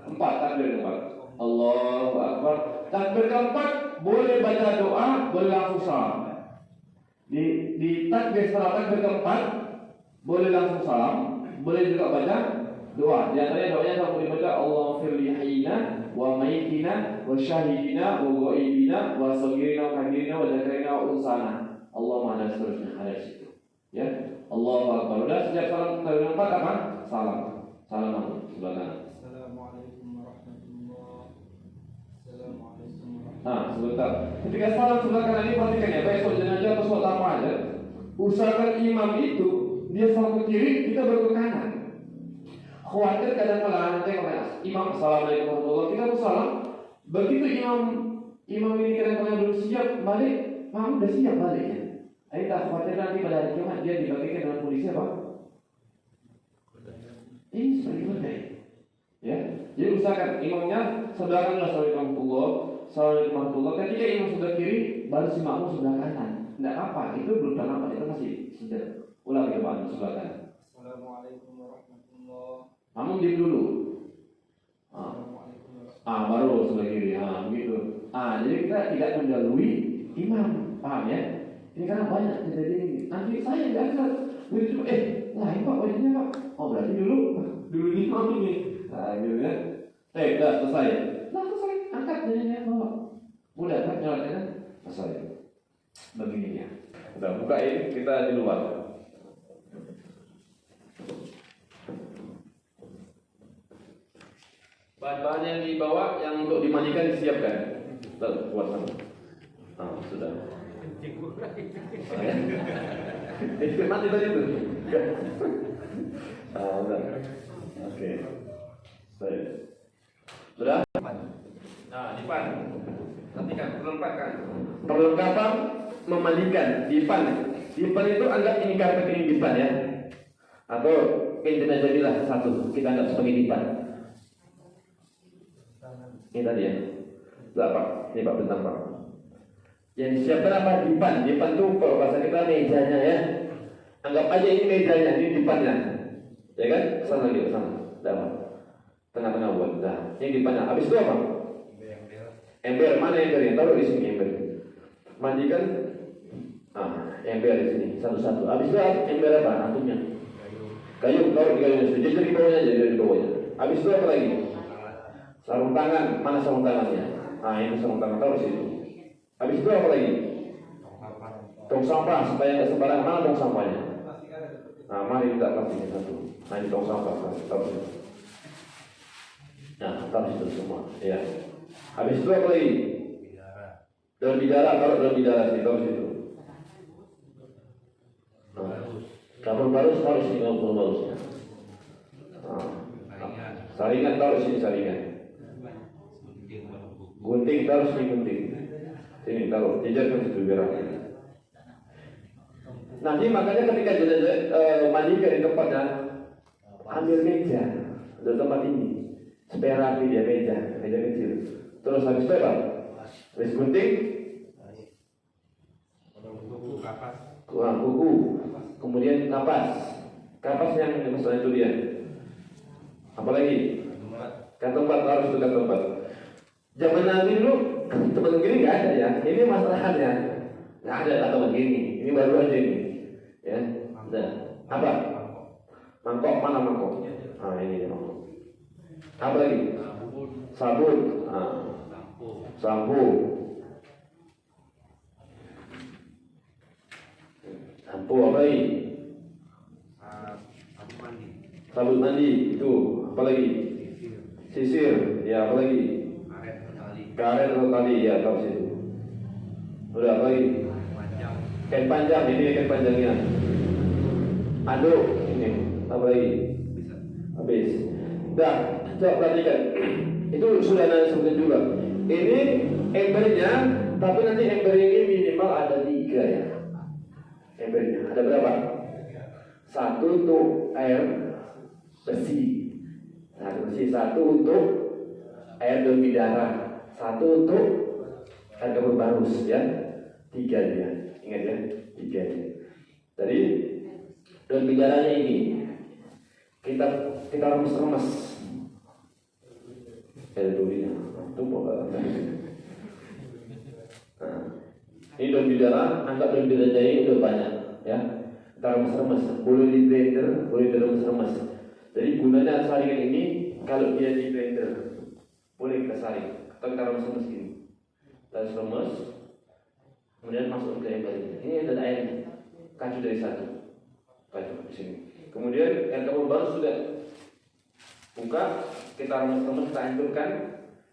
keempat, takbir yang keempat. Allahu Akbar. Takbir keempat boleh baca doa, boleh langsung salam. Di takbir setelah takbir keempat boleh langsung salam, boleh juga baca doa. Di antaranya doanya kalau dibaca Allahumma firli hayyina wa mayyitina wa syahidina wa ghaibina wa saghirina wa kabirina wa dzakarina wa unsana. Allahumma dan seterusnya ada di situ. Ya. Allahu Akbar. Udah sejak salam takbir keempat apa? Salam. Salam sebelah kanan. Nah, sebentar. Ketika salam sebelah kanan ini perhatikan ya, baik sholat jenazah atau sholat apa aja. Usahakan imam itu dia salam ke kiri, kita baru ke kanan. Khawatir kadang-kadang nanti kalau imam assalamualaikum warahmatullahi wabarakatuh, kita bersalam. Begitu imam ini kadang-kadang belum siap balik, imam udah siap baliknya. Ayo tak khawatir nanti pada hari kiamat dia dibagikan dengan polisi apa? Ini seperti itu ya. Jadi usahakan imamnya sebelah kanan Assalamualaikum warahmatullahi. Ketika imam sebelah kiri, baru si makmum sebelah kanan. Tidak apa, itu belum apa, itu masih sudah. Ulang ya Pak, sebelah kanan. Assalamualaikum warahmatullahi. Makmum diam dulu. Baru sebelah kiri. Begitu. Jadi kita tidak mendahului imam, paham ya? Ini karena banyak terjadi ini. Nanti saya nggak ada. Begitu, lain Pak wajibnya Pak. Berarti dulu imam ini. Gitu ya. Sudah selesai. Angkat jadinya bawa. Mudah kan nyalakannya? Masalahnya begini ya. Kita bukain, kita di luar. Bahan-bahan yang dibawa yang untuk dimandikan disiapkan. Tuh, buat sana. Nah, sudah. Mati tadi itu. Udah. Oke. Baik. Sudah? Nah, dipan. Perhatikan, perlengkapan memandikan dipan. Dipan itu anggap ini karpet ini dipan ya. Atau kain jadilah satu. Kita anggap sebagai dipan. Ini tadi ya. Enggak Pak, ini Pak bentar Pak. Yang disiapkan apa? Dipan. Dipan itu kalau bahasa kita mejanya ya. Anggap aja ini mejanya, ini dipannya. Ya kan? Kesana lagi, kesana. Dapat. Tengah-tengah buat. Nah, ini dipannya. Habis itu apa? Ember. Mana embernya? Taruh di sini ember. Mandikan. Nah, ember di sini satu-satu. Habis itu ember apa? Antumnya. Kayu. Taruh di kayunya. Jadi di bawahnya aja, di bawahnya. Habis itu apa lagi? Sarung tangan. Mana sarung tangannya? Nah, ini sarung tangan. Taruh di situ. Habis itu apa lagi? Tong sampah supaya nggak sembarangan. Mana tong sampahnya? Nah, mari kita kasih satu. Nah, ini tong sampah. Taruh situ. Nah, taruh situ semua. Ya. Habis itu apa lagi? Daun bidara. Taruh daun bidara sini. Taruh situ. Nah, kapur barus taruh sini. Kapur barusnya. Nah, saringan taruh sini saringan. Gunting taruh sini gunting. Sini taruh, jejerkan situ biar rapi. Nanti makanya ketika mandikan di tempatnya, ambil meja dari tempat ini supaya rapi dia meja kecil. Terus habis itu apa? Habis gunting, kuku, kemudian kapas yang masalah itu dia. Apalagi? Ketempat harus itu ketempat. Zaman Nabi dulu tempat begini nggak ada ya. Ini masalahnya nggak ada atau begini. Ini baru aja ini. Ya, nah, apa? Mangkok mana mangkok? Ah ini mangkok. Apa lagi? Sabun. Sampo. Sampo apa lagi? Sabun mandi itu. Apa lagi? Sisir. Ya apa lagi? Karet atau tali ya taruh situ. Udah apa lagi? Kain panjang ini kain panjangnya. Anduk ini apa lagi? Habis. Dah, coba perhatikan. Itu sudah nanti sebutkan juga. Ini embernya, tapi nanti ember ini minimal ada 3 ya. Embernya ada berapa? 1 untuk air bersih. Air bersih 1 untuk air daun bidara. 1 untuk air kapur barus ya. 3 dia. Ingat ya, 3 dia. Jadi daun bidaranya ini kita remes-remes. Ada durinya. Nah, ini daun bidara, anggap daun bidara jaya udah banyak ya. Kita remes-remes, boleh di blender, boleh diremes-remes. Jadi gunanya saringan ini kalau dia di blender boleh kita saring atau kita remes-remes gini. Kita remes, kemudian masuk ke ember ini. Ini ada airnya, kacu dari 1, kacu di sini. Kemudian air kapur baru sudah buka, kita remes-remes, kita hancurkan,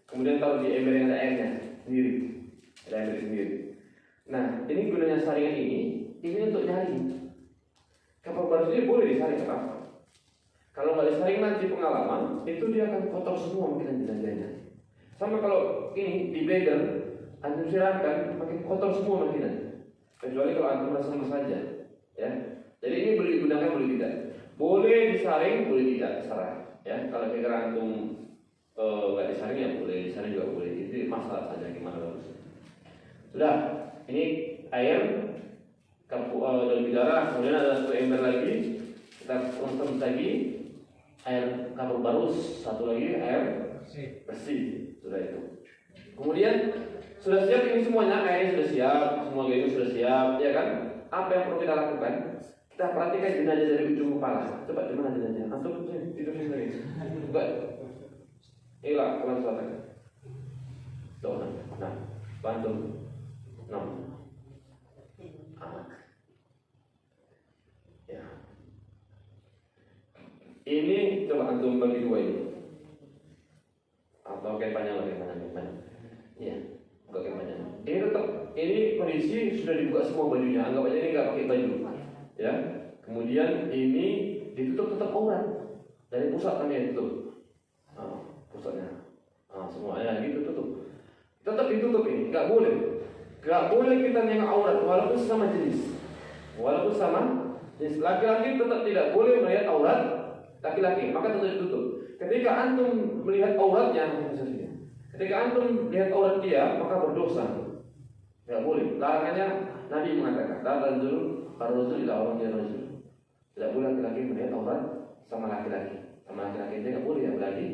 kemudian taruh di ember yang ada airnya sendiri, ada ember sendiri. Nah, ini gunanya saringan ini untuk nyaring. Kapur baru ini boleh disaring kenapa? Kalau nggak disaring nanti pengalaman itu dia akan kotor semua mungkin jenazahnya. Sama kalau ini di blender, antum siramkan makin kotor semua mungkin. Kecuali kalau antum remes saja, ya. Jadi ini boleh digunakan boleh tidak. Boleh disaring, boleh tidak terserah. Ya, kalau kira antum nggak disaring ya boleh, disaring juga boleh. Itu masalah saja gimana bagusnya. Sudah, ini air daun bidara, kemudian ada 1 ember lagi, kita remes lagi air kapur barus, 1 lagi air bersih, sudah itu. Kemudian sudah siap ini semuanya, airnya sudah siap, semua ini sudah siap, ya kan? Apa yang perlu kita lakukan? Kita perhatikan jenazah dari ujung kepala. Coba di mana jenazah? Antum tidur sini lagi. Coba. Inilah pelan selatan. Tuh, nah. Bantu. 6. Ya. Ini coba antum bagi dua ini. Atau kayak panjang lagi, panjang. Iya, buka kayak panjang. Ini tetap, ini kondisi sudah dibuka semua bajunya. Anggap aja ini nggak pakai baju, ya. Kemudian ini ditutup tetap aurat dari pusat kami ditutup. Pusatnya, semuanya gitu tutup. Tetap ditutup ini, nggak boleh. Nggak boleh kita nengok aurat walaupun sama jenis. Walaupun sama jenis, laki-laki tetap tidak boleh melihat aurat laki-laki, maka tetap ditutup. Ketika antum melihat auratnya, ketika antum melihat aurat dia, maka berdosa. Tidak boleh. Larangannya Nabi mengatakan, la tanzuru ar-rajul ila awrati ar-rajul. Tidak boleh laki-laki melihat aurat sama laki-laki. Sama laki-laki itu tidak boleh ya berarti.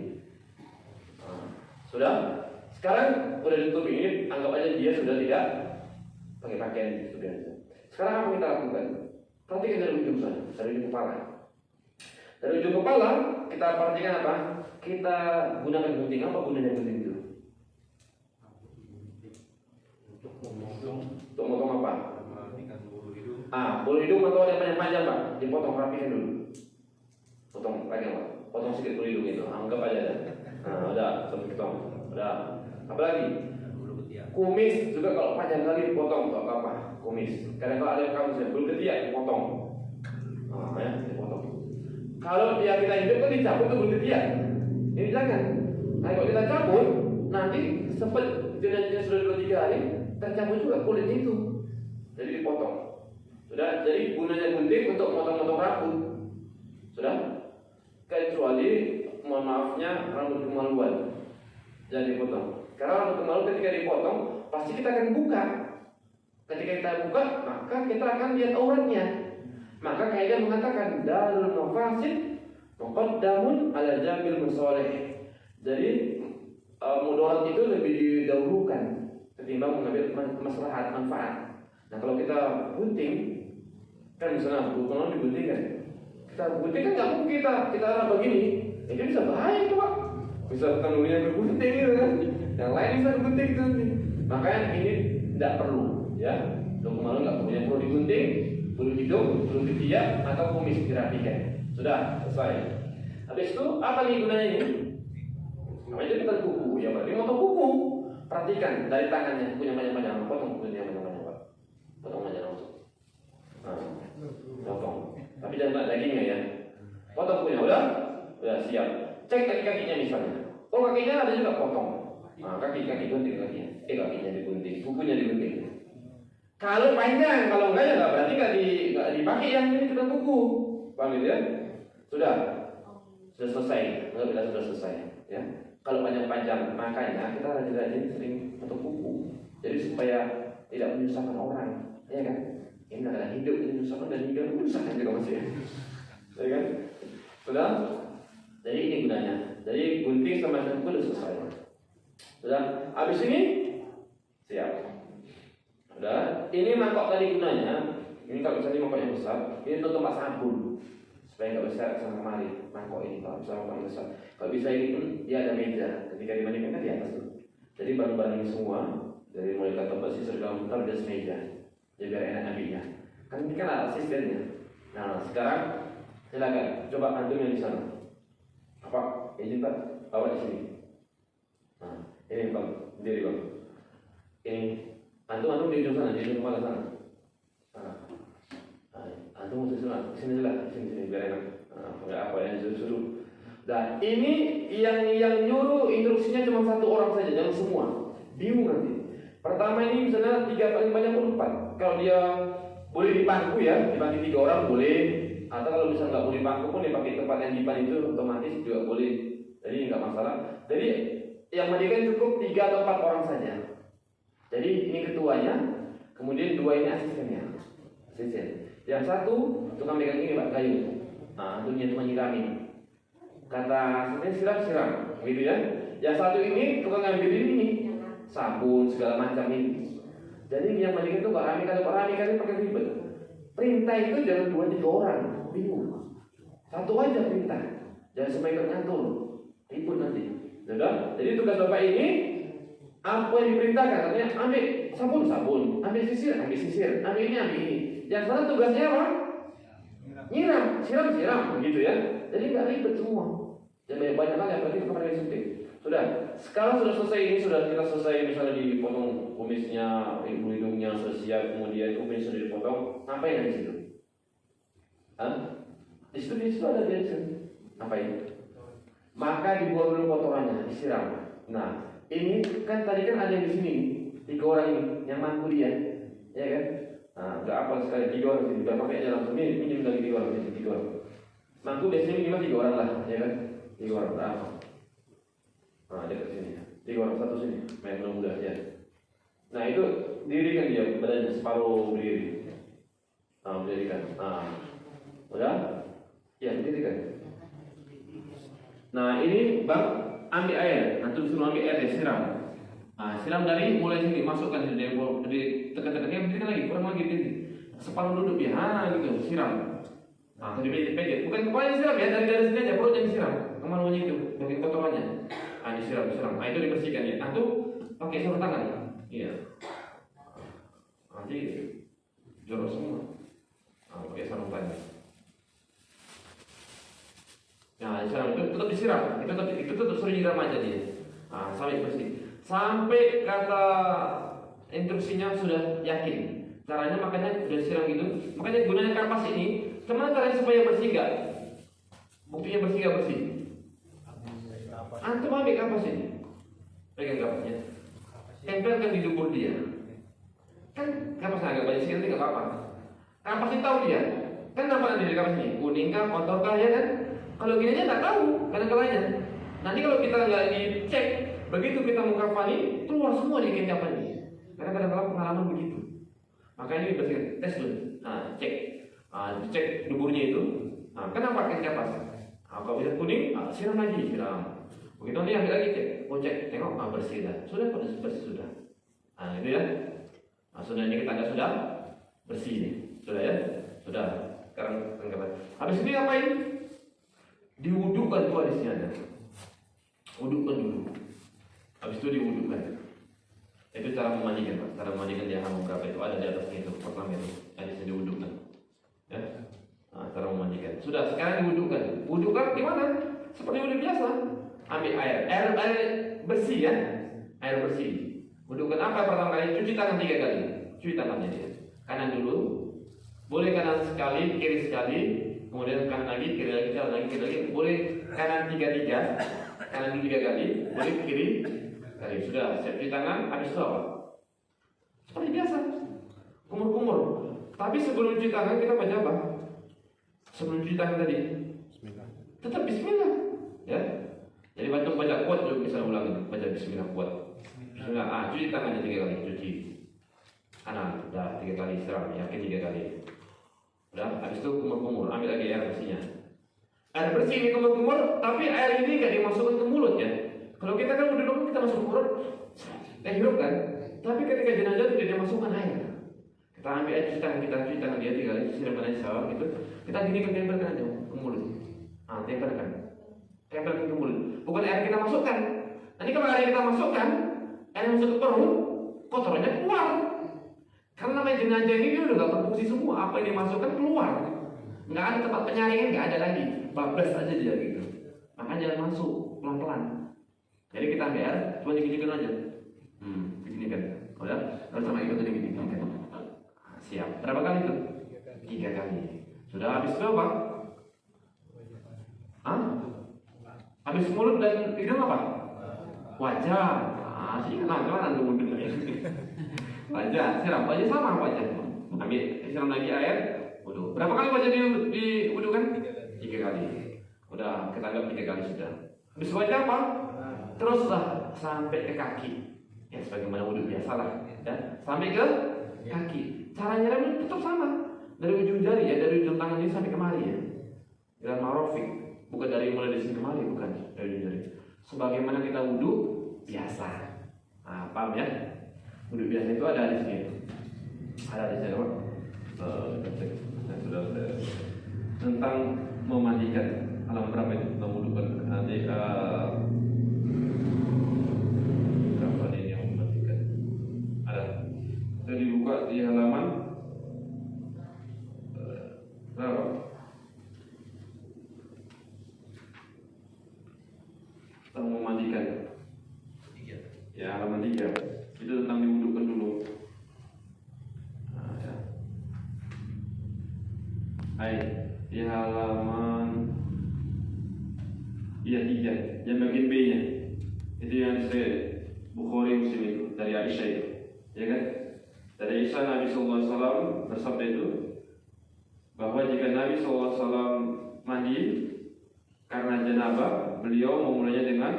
Sudah? Sekarang sudah ditutup ini, anggap aja dia sudah tidak pakai pakaian itu biasa. Sekarang apa kita lakukan? Perhatikan dari ujung sana, dari ujung kepala. Dari ujung kepala kita perhatikan apa? Kita gunakan gunting. Apa gunanya gunting itu? Untuk motong apa? Bulu hidung atau yang panjang Pak, dipotong rapikan dulu. Potong panjang Pak, potong sedikit bulu hidung itu. Anggap aja ya. Udah, sampai potong. Udah. Apalagi? Kumis juga kalau panjang kali dipotong atau apa? Kumis. Kadang kalau ada yang kamu bulu ketiak dipotong. Ya, dipotong. Kalau dia kita hidup kan dicabut tuh bulu ketiak. Ini jangan. Nah, kalau kita cabut, nanti sempat jenazahnya sudah 2-3 hari tercabut juga kulitnya itu. Jadi dipotong. Sudah, jadi gunanya gunting untuk motong-motong rambut. Sudah? Kecuali mohon maafnya rambut kemaluan. Jangan dipotong. Karena rambut kemaluan ketika dipotong pasti kita akan buka. Ketika kita buka, maka kita akan lihat auratnya. Maka kaidah mengatakan darul mafasid muqaddamun ala jamil masalih. Jadi mudarat itu lebih didahulukan ketimbang mengambil maslahat manfaat. Nah, kalau kita gunting kan misalnya bukan digunting kan. Kita gunting kan nggak mungkin kita arah begini. Itu bisa bahaya tuh Pak. Bisa tandunya bergunting gitu kan. Yang lain bisa digunting gitu nanti. Makanya ini tidak perlu ya. Untuk malu nggak perlu yang perlu digunting. Bulu hidung, bulu ketiak atau kumis dirapikan. Sudah selesai. Habis itu apa nih gunanya ini? Namanya bukan kuku ya Pak. Ini motong kuku. Perhatikan dari tangannya punya banyak-banyak. Potong kukunya banyak-banyak Pak. Potong aja langsung. Potong. Tapi jangan dagingnya ya. Potong kukunya udah siap. Cek kaki-kakinya misalnya. Oh kakinya ada juga potong. Kaki gunting kakinya. Kakinya digunting, kukunya digunting. Kalau panjang, kalau enggak ya enggak berarti enggak dipakai yang ini cuma kuku. Paham gitu ya? Sudah selesai. Enggak sudah selesai ya. Kalau panjang-panjang, makanya kita rajin-rajin sering potong kuku. Jadi supaya tidak menyusahkan orang, ya kan? Ini adalah hidup yang menyusahkan dan hidup menyusahkan juga masih. Ya kan? Sudah? Jadi ini gunanya. Jadi gunting sama kuku sudah selesai. Sudah? Habis ini siap. Udah, ini mangkok tadi gunanya. Ini kalau misalnya mangkok yang besar, ini untuk tempat sabun supaya nggak besar sama kemari. Mangkok ini kalau misalnya mangkok yang besar, kalau bisa ini pun dia ada meja. Ketika dimandikan kan di atas tuh. Jadi barang-barang ini semua dari mulai kantong besi segala macam di atas meja. Jadi biar enak nabinya. Kan ini kan ada asistennya. Nah sekarang silakan coba antum yang di sana. Apa? Izin Pak, bawa di sini. Nah ini Bang, berdiri Bang. Ini. Antum di ujung sana, di ujung kepala sana. Antum mesti sini biar enak. Enggak apa yang suruh. Dan ini yang nyuruh instruksinya cuma satu orang saja, jangan semua. Bingung nanti. Pertama ini misalnya 3 paling banyak 4. Kalau dia boleh di bangku ya, dipakai 3 orang boleh. Atau kalau misalnya nggak boleh bangku pun dipakai tempat yang dipan itu otomatis juga boleh. Jadi nggak masalah. Jadi yang mandikan cukup 3 atau 4 orang saja. Jadi ini ketuanya, kemudian 2 ini asistennya. Asisten. Yang satu tukang megang ini Pak kayu. Nah, itu cuma nyiramin. Kata asisten siram, gitu ya. Yang satu ini tukang ngambil ini sabun segala macam ini. Jadi yang mandikan itu Pak Rami kan pakai ribet. Perintah itu jangan 2-3 orang, bingung. Satu aja perintah, jangan sampai ngantur, ribut nanti. Sudah. Jadi tugas Bapak ini Apa yang diperintahkan? Katanya ambil sabun, ambil sisir, ambil ini. Yang sana tugasnya apa? Nyiram, siram, begitu ya. Jadi nggak ribet semua. Jadi banyak kali apalagi kemarin disuntik. Sudah, sekarang sudah selesai ini, sudah kita selesai misalnya dipotong kumisnya, hidungnya sudah siap, kemudian kumis sudah dipotong. Ngapain di situ? Di situ ada biasa. Ngapain? Maka dibuang dulu kotorannya, disiram. Nah, ini kan tadi kan ada yang di sini, 3 orang ini yang mampu dia, ya kan? Nah, nggak apa sekali 3 orang sini, nggak pakai aja langsung ini minjem lagi 3 orang, 3 orang. Mampu biasanya minimal 3 orang lah, ya kan? 3 orang berapa? Nah, dekat sini, 3 orang satu sini, main mudah ya. Nah itu dirikan dia badannya separuh berdiri. Nah, berdirikan. Nah, udah? Ya, berdirikan. Nah ini bang ambil air, nanti suruh ambil air siram. Nah siram dari mulai sini masukkan di tekan-tekan berdirikan lagi, kurang lagi berdiri. Separuh duduk ya, gitu siram. Nah tadi pejat, bukan kepalanya siram ya, dari sini aja perutnya disiram, kemana-mana itu, bagian kotorannya. Nah disiram. Nah itu dibersihkan ya. Nah tuh pakai sarung tangan. Iya. Nanti jorok semua. Nah pakai sarung tangan. Nah, disiram itu tetap disiram, itu tetap suruh nyiram aja dia. Nah, sampai bersih. Sampai kata instruksinya sudah yakin. Caranya makanya sudah disiram gitu. Makanya gunanya kapas ini, gimana caranya supaya bersih enggak? Buktinya bersih enggak bersih? Antum ambil kapas ini. Pegang kapasnya. Tempelkan di dubur dia. Kan kapasnya agak banyak sekali enggak apa-apa. Kapas ini tahu dia. Kan nampak nanti di kapas ini, kuning kah, kotor kah ya kan? Kalau gini aja nggak tahu kadang-kadangnya. Nanti kalau kita nggak dicek, begitu kita mau kafani keluar semua di kain kafan ini. Karena kadang-kadang pengalaman begitu. Makanya dibersihkan, tes dulu. Nah, cek, dicek duburnya itu. Nah, kenapa kain kapas? Kalau bisa kuning, siram lagi, siram. Begitu nanti ambil lagi cek, cek, tengok, bersih dah. Sudah, bersih sudah. Nah, itu ya. Nah, sudah ini kita sudah bersih nih, sudah ya, sudah. Sekarang kain kapas. Habis ini ngapain? Diwudukan tuh hadisnya ada. Wudukan dulu. Habis itu diwudukan. Itu cara memandikan, Pak. Cara memandikan dia hamam berapa itu ada di atasnya itu. Pertama itu hadisnya diwudukan. Ya. Nah, cara memandikan. Sudah, sekarang diwudukan. Wudukan gimana? Seperti wudhu biasa. Ambil air bersih ya. Air bersih. Wudukan apa pertama kali? Cuci tangan 3 kali. Cuci tangannya dia. Kanan dulu. Boleh kanan sekali, kiri sekali. Kemudian kanan lagi, kiri lagi, kanan lagi, kiri lagi. Boleh kanan 3, kanan dulu 3 kali. Boleh kiri kali. Sudah, siap cuci tangan. Habis itu apa? Seperti biasa, kumur-kumur. Tapi sebelum cuci tangan kita baca apa? Sebelum cuci tangan tadi, tetap Bismillah. Ya. Jadi baca kuat juga bisa ulangi. Baca Bismillah kuat. Bismillah. Cuci tangannya 3 kali. Cuci kanan, dah 3 kali. Siram, yakin 3 kali. Udah, habis itu kumur-kumur, ambil lagi air bersihnya. Air bersih ini kumur-kumur, tapi air ini nggak dimasukkan ke mulut ya. Kalau kita kan udah kita masuk ke mulut, kita hirup kan. Tapi ketika jenazah tidak dimasukkan air. Kita ambil air cuci tangan dia 3 kali, siram aja sawah gitu. Kita gini tempelkan aja ke mulut. Tempelkan ke mulut. Bukan air kita masukkan. Nanti kalau air kita masukkan, air yang masuk ke perut, kotorannya keluar. Karena namanya jenazah ini dia udah gak berfungsi semua. Apa yang dimasukkan keluar. Nggak ada tempat penyaringan, nggak ada lagi. Bablas aja dia gitu. Makanya jangan masuk pelan-pelan. Jadi kita ambil air, cuma diginikan aja. Diginikan. Udah, lalu sama ikut diginikan. Siap. Berapa kali itu? 3 kali. Sudah habis itu apa? Habis mulut dan hidung apa? Wajah. Sih kenapa nanti mulut wajah, siram, wajah sama wajah. Ambil, siram lagi air, wudu. Berapa kali wajah diwudukan? 3 kali. Udah, kita anggap 3 kali sudah. Habis wajah apa? Teruslah sampai ke kaki. Ya, sebagaimana wudu biasa lah. Ya, sampai ke kaki. Cara nyiram tetap sama. Dari ujung jari ya, dari ujung tangan ini sampai kemari ya. Dengan marofik, bukan dari mulai dari sini kemari, bukan dari ujung jari. Sebagaimana kita wudu biasa. Nah, paham ya? Wudu biasa itu ada di sini. Ada di sini, sudah tentang memandikan alam berapa itu tentang wudu nanti berapa ini yang buka di halaman berapa? Tentang memandikan. Ya, halaman 3. Itu tentang diwudukkan dulu. Nah, ya. Hai, di halaman 3, yang bagian B-nya. Itu yang saya Bukhari Muslim itu dari Aisyah itu, ya kan? Dari Aisyah Nabi SAW bersabda itu bahwa jika Nabi SAW mandi karena janabah, beliau memulainya dengan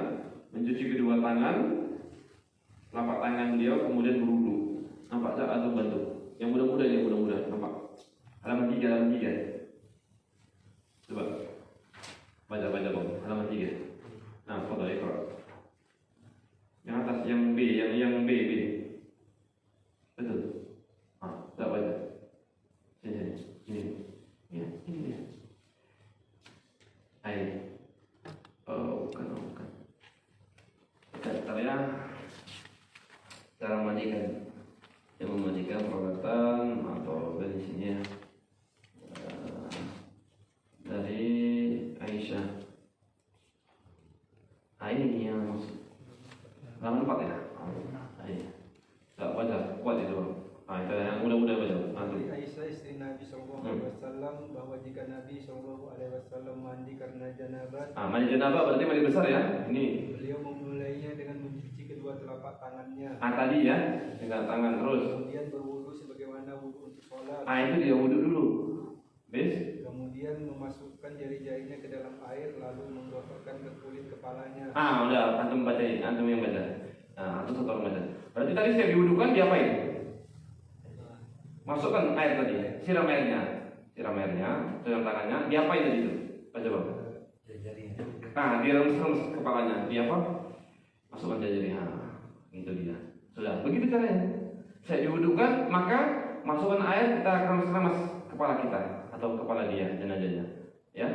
mencuci kedua tangan, telapak tangan beliau, kemudian berwudu. Nampak tak atau bantu? Yang mudah-mudah ya, mudah-mudah nampak. Halaman 3. Coba baca bang, halaman 3. Nah, foto ekor. Yang atas, yang B, yang B. Betul. Tak baca. Ini. Ya, ini dia. Hai. Bukan. Kita ya. Cara memandikan. Yang memandikan peralatan atau bensinnya dari Aisyah. Ini yang maksud. Halaman 4 ya? Iya. Tak baca, kuat itu. Itu yang mudah-mudah baca. Dari Aisyah istri Nabi SAW bahwa jika Nabi SAW mandi karena janabah, mandi janabah berarti mandi besar ya? Ini. beliau memulainya dengan mencuci kedua telapak tangannya. Tadi ya, dengan tangan terus. Kemudian berwudu sebagaimana wudu untuk sholat. Itu dia wudu dulu. Bis? Kemudian memasukkan jari-jarinya ke dalam air lalu menggosokkan ke kulit kepalanya. Udah, antum bacain, antum yang baca. Antum satu orang baca. Berarti tadi saya diwudukan diapain? Masukkan air tadi, siram airnya, siram tangannya, diapain tadi itu? Baca bang. Diremes-remes kepalanya, dia apa? Masukkan jari. Itu dia. Sudah, begitu caranya. Saya diwudukan, maka masukkan air, kita remes-remes kepala kita atau kepala dia, jenazahnya. Ya,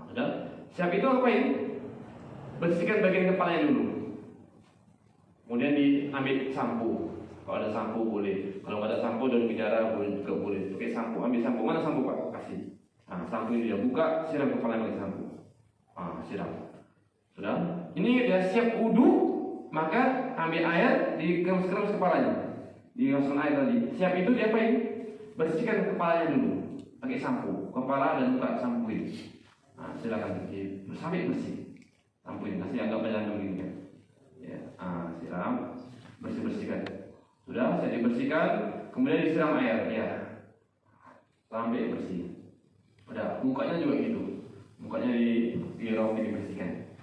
sudah. Siap itu apain? Bersihkan bagian kepalanya dulu. Kemudian diambil sampo. Kalau ada sampo boleh. Kalau nggak ada sampo daun bidara boleh juga boleh. Pakai sampo. Ambil sampo. Mana sampo pak? Kasih. Sampo ini dia buka, siram kepala pakai sampo. Siram. Sudah. Ini dia siap wudu, maka ambil air, dikemas-kemas kepalanya. Dimasukkan air tadi. Siap itu diapain? Bersihkan kepalanya dulu. Pakai sampo. Kepala dan muka sampo ini. Silakan sampai bersih. Sampo ini. Kasih anggap aja begini kan. Ya. Siram. Bersihkan. Sudah, saya dibersihkan, kemudian disiram air, ya, sampai bersih. Udah, mukanya juga gitu, mukanya diraupi dibersihkan.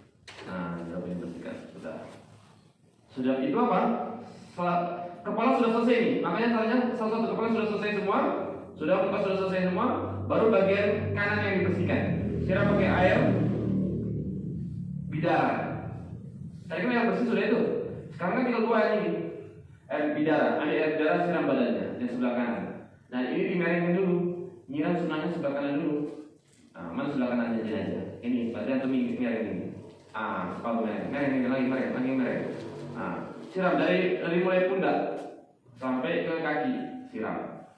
Diraupi dibersihkan, sudah itu apa? Kepala sudah selesai nih, makanya caranya salah satu kepala sudah selesai semua, muka sudah selesai semua, baru bagian kanan yang dibersihkan. Siram pakai air bidara. Tadi kan yang bersih sudah itu, sekarang kan tinggal 2 ini. Air bidara, ambil air bidara, siram badannya yang sebelah kanan. Nah ini dimerengin dulu, nyiram sunahnya sebelah kanan dulu. Mana sebelah kanan aja. Ini, berarti antum mereng ini. Kepala mereng lagi. Siram dari mulai pundak sampai ke kaki, siram.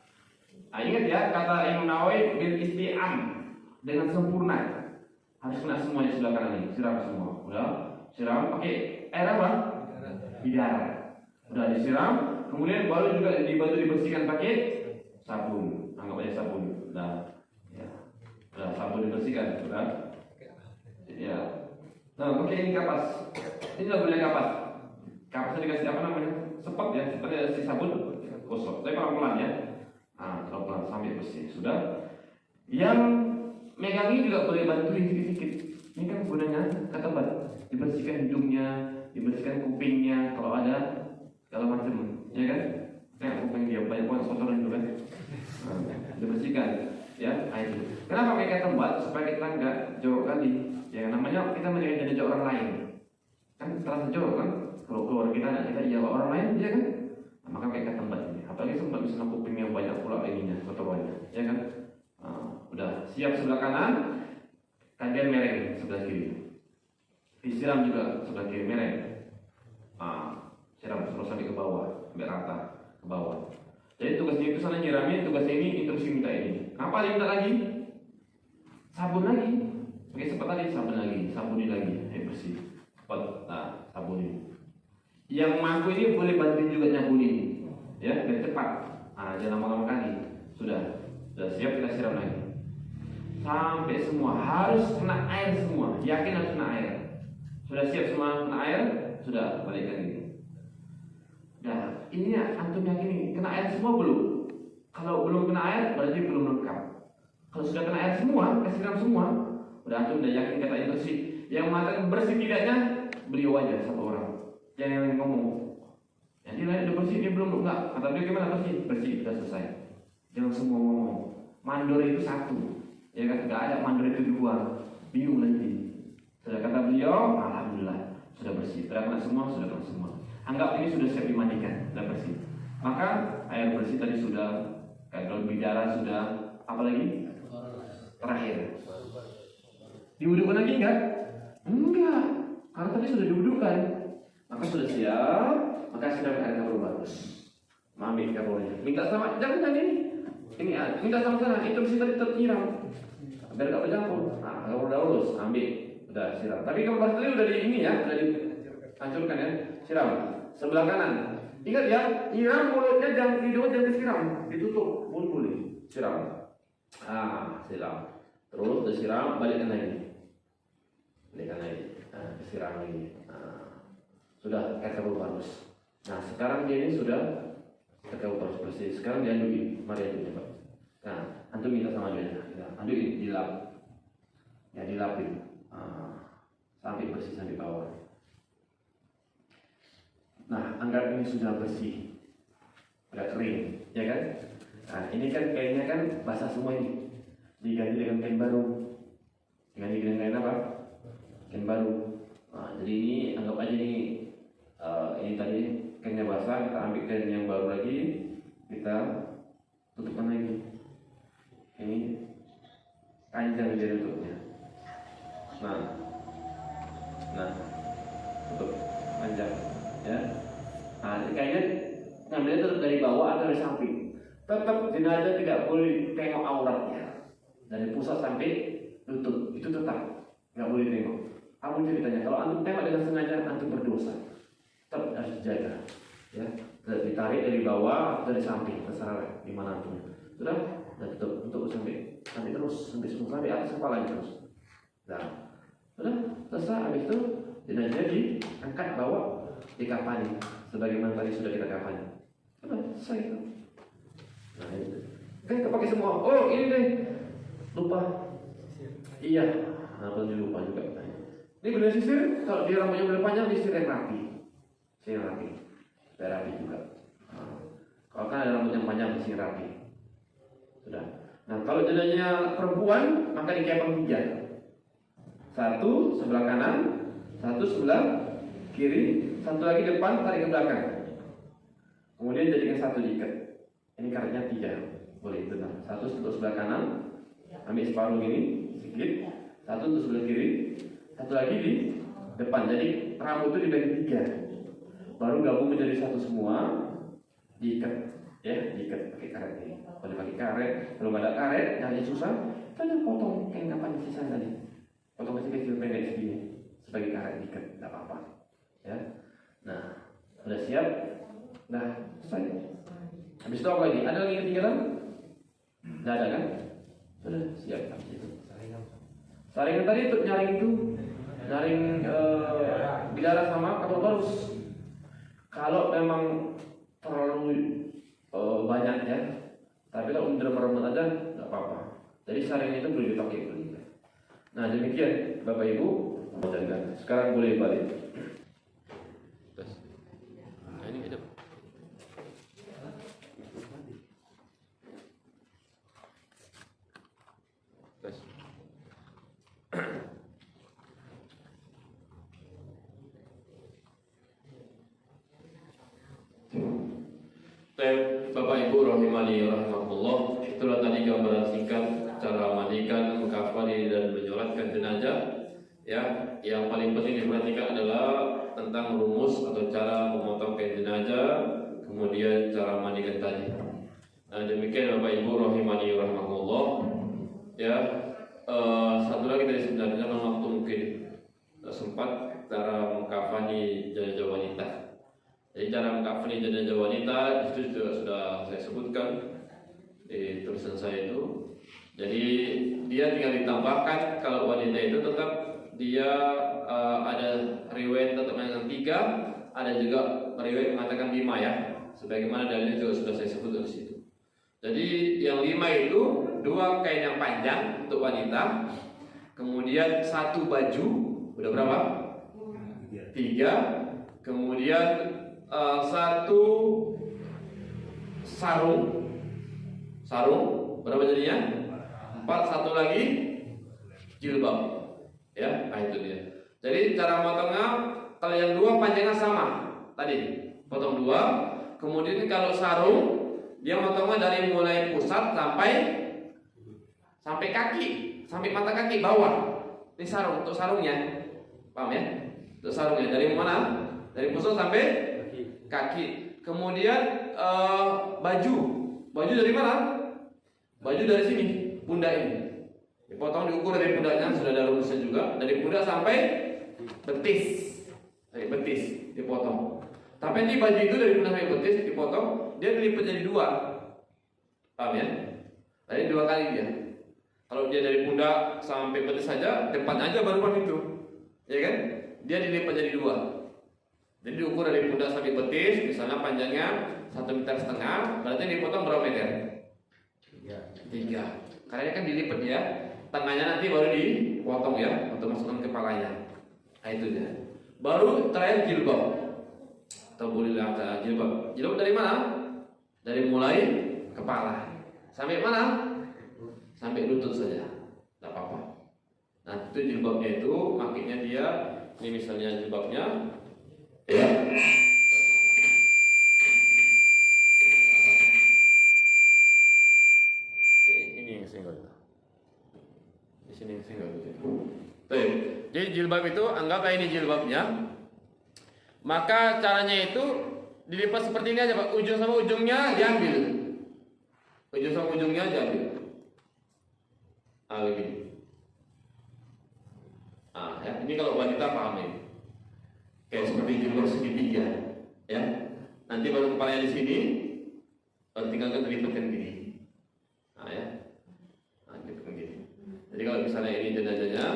Ingat ya, kata Imam Nawawi bil isti'am, dengan sempurna. Harus kena semua di sebelah kanan ini, siram semua. Udah, siram pakai air apa? Bidara. Udah disiram, kemudian baru juga dibantu dibersihkan pakai sabun. Anggap aja sabun. Udah sabun dibersihkan, udah. Ya. Pakai ini kapas. Ini nggak boleh kapas. Kapasnya dikasih apa namanya? Sepet ya, sepetnya si sabun gosok. Tapi pelan-pelan ya. Pelan-pelan sampai bersih. Sudah. Yang megang ini juga boleh bantuin sedikit-sedikit. Ini kan gunanya ketempat. Dibersihkan hidungnya, dibersihkan kupingnya kalau ada. Kalau macam, ya kan? Kuping dia banyak banget kotoran itu kan. Dibersihkan, ya. Itu. Kenapa pakai tempat? Supaya kita nggak jorok kali. Ya namanya kita menjaga jenazah orang lain. Kan terasa jorok kan? Kalau keluar kita jaga orang lain, ya kan? Maka pakai tempat ini. Apalagi sempat bisa kuping yang banyak pula ininya, kotorannya, ya kan? Udah siap sebelah kanan, kemudian mereng sebelah kiri. Disiram juga sebelah kiri mereng. Siram terus sampai ke bawah, sampai rata ke bawah. Jadi tugasnya itu sana nyiramin, tugasnya ini terus minta ini. Apa dia minta lagi? Sabun lagi. Pakai sempat tadi sabun lagi, sabunin lagi, bersih. Cepat, nah sabunin. Yang mampu ini boleh bantuin juga nyabunin, ya biar cepat. Nah, jangan lama-lama kali. Sudah siap kita siram lagi. Sampai semua harus kena air semua, yakin harus kena air. Sudah siap semua kena air, sudah balikkan ini. Nah, ini antum yakini kena air semua belum? Kalau belum kena air berarti belum lengkap. Kalau sudah kena air semua, siram semua, udah antum udah yakin katanya bersih. Yang mengatakan bersih tidaknya beliau aja satu orang. Jangan yang ngomong. Yang dia lain udah bersih, dia belum enggak. Kata beliau gimana bersih? Bersih, sudah selesai. Jangan semua ngomong. Mandor itu satu. Ya kan enggak ada mandor itu dua. Bingung nanti. Sudah kata beliau, alhamdulillah sudah bersih. Sudah kena semua, sudah kena semua. Anggap ini sudah siap dimandikan, sudah bersih. Maka air bersih tadi sudah, kalau bidara sudah, apa lagi? Terakhir. Diwudukan lagi enggak? Enggak. Karena tadi sudah diwudukan. Maka sudah siap, maka siram air kapur bagus. Ambil kapurnya. Minta sama, jangan ini. Ini minta sama sana, itu mesti tadi tersiram. Biar enggak bercampur. Nah, kalau udah lulus, ambil, udah siram. Tapi kalau pas tadi udah di ini ya, udah dihancurkan ya. Siram sebelah kanan. Ingat ya, nyiram mulutnya jangan disiram, ditutup, boleh. Siram. Siram. Terus disiram, balikkan lagi. Siram lagi. Sudah kapur bagus. Nah, sekarang dia ini sudah kapur bagus bersih. Sekarang dianduin. Mari anduin coba. Nah, antum minta sama dia. Anduin, dilap. Ya, dilapin. Sampai bersih sampai bawah. Nah, anggap ini sudah bersih, udah kering, ya kan? Nah, ini kan kainnya kan basah semua ini, diganti dengan kain baru. Diganti dengan kain apa? Kain baru. Nah, jadi ini anggap aja ini tadi kainnya basah, kita ambil kain yang baru lagi, kita tutupkan lagi. Ini panjang dia tutupnya. Nah, tutup panjang. Ya, nah kayaknya ngambilnya terus dari bawah atau dari samping. Tetap jenazah tidak boleh tengok auratnya dari pusat sampai lutut, itu tetap nggak boleh tengok. Kamu ceritanya kalau antum tengok dengan sengaja antum berdosa. Tetap harus dijaga. Ya, ditarik dari bawah atau dari samping, terserah di mana antum. Sudah tutup sampai terus sampai semua sampai atas kepalanya terus. Nah, sudah selesai. Habis itu jenazah diangkat bawa dikafani sebagaimana tadi sudah kita kafani. Selesai. Nah, itu. Kita pakai semua. Oh, ini deh. Lupa. Iya. Nah, belum lupa juga. Ini benar sisir. Kalau dia rambutnya udah panjang, disisir yang rapi. Sisir rapi. Biar rapi juga. Kalau kan ada rambut yang panjang, disisir rapi. Sudah. Nah, kalau jenazahnya perempuan, maka dikepang 3. Satu sebelah kanan, satu sebelah kiri, satu lagi depan, tarik ke belakang. Kemudian jadikan satu diikat. Ini karetnya 3, boleh benar. Satu untuk sebelah kanan, ambil separuh gini, sedikit. Satu untuk sebelah kiri, satu lagi di depan. Jadi rambut itu dibagi 3, baru gabung menjadi satu semua, diikat. Ya, diikat pakai karet ini. Boleh pakai karet. Kalau nggak ada karet, yang susah, kita potong kain kapan sisa tadi. Potong kecil-kecil pendek segini sebagai karet diikat, nggak apa-apa. Ya, nah sudah siap, nah selesai. Habis itu apa lagi? Ada lagi ketinggalan? Tidak ada kan? Sudah siap. Saringan tadi untuk nyaring bidara sama kapur barus. Kalau memang terlalu banyak ya, tapi kalau udah meremut aja nggak apa-apa. Jadi saringan itu boleh dipakai. Nah demikian Bapak Ibu. Sekarang boleh balik. Ini hidup. Bapak Ibu rahimani rahimakumullah, itulah tadi gambaran singkat cara mandikan, mengkafani dan menyolatkan jenazah. Ya, yang paling penting diperhatikan adalah tentang rumus atau cara memotong kain jenazah, kemudian cara mandikan tadi. Jadi cara mengkafani jenazah wanita itu juga sudah saya sebutkan di tulisan saya itu. Jadi dia tinggal ditambahkan kalau wanita itu tetap dia ada riwayat tetap mengatakan 3, ada juga riwayat mengatakan 5 ya. Sebagaimana dalilnya juga sudah saya sebut di situ. Jadi yang 5 itu 2 kain yang panjang untuk wanita, kemudian 1 baju, udah berapa? 3, kemudian 1 sarung, berapa jadinya? 4, 1 lagi jilbab, ya, nah itu dia. Jadi cara motongnya kalau yang 2 panjangnya sama tadi, potong 2. Kemudian kalau sarung dia motongnya dari mulai pusat sampai kaki, sampai mata kaki bawah. Ini sarung, untuk sarungnya, paham ya? Untuk sarungnya dari mana? Dari pusat sampai kaki. Kemudian baju dari mana? Baju dari sini, pundak ini. Dipotong diukur dari pundaknya, sudah ada rumusnya juga. Dari pundak sampai betis, dari betis dipotong. Tapi nanti baju itu dari pundak sampai betis dipotong, dia dilipat jadi 2. Paham ya? Tadi 2 kali dia. Kalau dia dari pundak sampai betis saja, depan aja baru itu, ya kan? Dia dilipat jadi 2. Jadi diukur dari pundak sampai betis, misalnya panjangnya 1,5 meter, berarti dipotong berapa meter? 3. Karena ini kan dilipat ya, tengahnya nanti baru dipotong ya, untuk masukkan kepalanya. Nah itu dia. Baru terakhir jilbab. Atau boleh jilbab. Jilbab dari mana? Dari mulai kepala sampai mana? Sampai lutut saja, tidak apa-apa. Nah itu jilbabnya itu makanya dia, ini misalnya jilbabnya, ya. Ini yang single. Di sini yang single. Baik. Jadi jilbab itu anggaplah ini jilbabnya. Maka caranya itu dilipat seperti ini aja Pak. Ujung sama ujungnya diambil. Ujung sama ujungnya diambil. Begini. Ya. Ini kalau wanita paham ini. Kayak seperti jilbab segitiga, ya. Nanti baru kepalanya di sini, baru tinggal dilipatkan gini. Ya. Dilipatkan gini. Jadi kalau misalnya ini jenazahnya,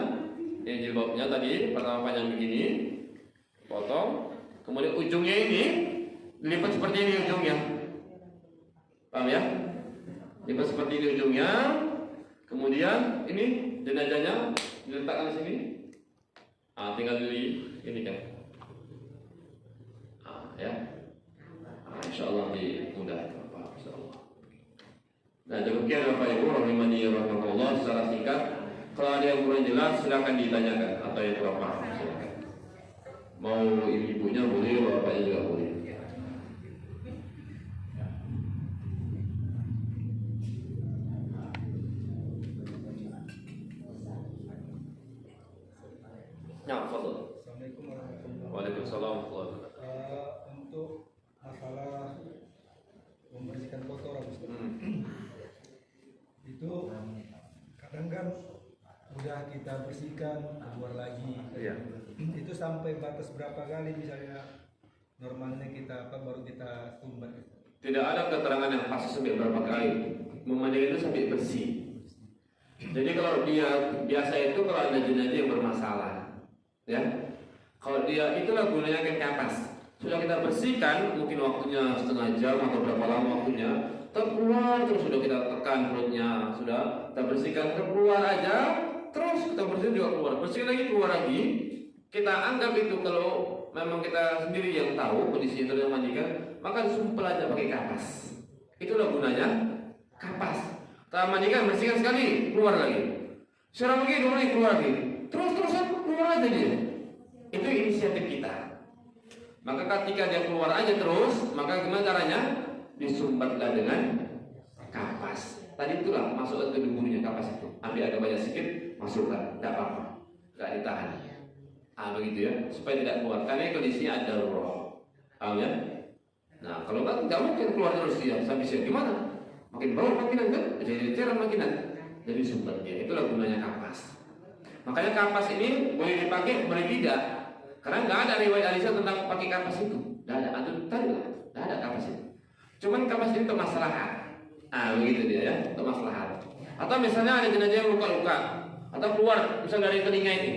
ini jilbabnya tadi pertama panjang begini, potong. Kemudian ujungnya ini dilipat seperti ini ujungnya, paham ya? Lipat seperti ini ujungnya. Kemudian ini jenazahnya diletakkan di sini. Tinggal ini kan. Ya. Insya Allah dimudahkan Bapak. Insya Allah. Nah demikian Bapak Ibu rahimani rahimakumullah secara singkat. Kalau ada yang kurang jelas silakan ditanyakan atau yang kurang paham silakan. Mau ibu-ibunya boleh, bapaknya juga boleh. Ya, fadhil. Assalamualaikum warahmatullahi wabarakatuh. Waalaikumsalam warahmatullahi wabarakatuh. Untuk masalah membersihkan kotoran, itu kadang kan udah kita bersihkan keluar lagi. Iya. Itu sampai batas berapa kali misalnya normalnya kita baru kita sumbat? Tidak ada keterangan yang pasti sampai berapa kali. Memandang itu sampai bersih. Jadi kalau dia biasa itu kalau ada jenazah yang bermasalah, ya. Kalau dia itulah gunanya kan kapas. Sudah kita bersihkan, mungkin waktunya setengah jam atau berapa lama waktunya, terkeluar terus sudah kita tekan perutnya, sudah kita bersihkan terkeluar aja, terus kita bersihkan juga keluar, bersihkan lagi keluar lagi. Kita anggap itu kalau memang kita sendiri yang tahu kondisi itu yang mandikan, maka disumpel aja pakai kapas. Itulah gunanya kapas. Kita mandikan, bersihkan sekali, keluar lagi. Sekarang lagi, dulu lagi keluar lagi. Terus-terusan keluar aja dia. Itu inisiatif kita. Maka ketika dia keluar aja terus, maka gimana caranya? Disumbatlah dengan kapas. Tadi itulah masukkan ke tubuhnya kapas itu. Ambil agak banyak sedikit, masukkan, tidak apa-apa, tidak ditahan. Begitu ya, supaya tidak keluar. Karena kondisinya ada roh. Paham ya? Nah, kalau kan tidak mungkin keluar terus dia sampai siang gimana? Makin bau makinan kan? Jadi cerah makinan. Jadi sumbat dia. Itulah gunanya kapas. Makanya kapas ini boleh dipakai, boleh tidak. Karena nggak ada riwayat hadisnya tentang pakai kapas itu. Nggak ada. Antum tahu lah, nggak ada kapas itu. Cuman kapas itu untuk maslahat. Begitu dia ya, untuk maslahat. Atau misalnya ada jenazah yang luka-luka atau keluar misalnya dari telinga ini,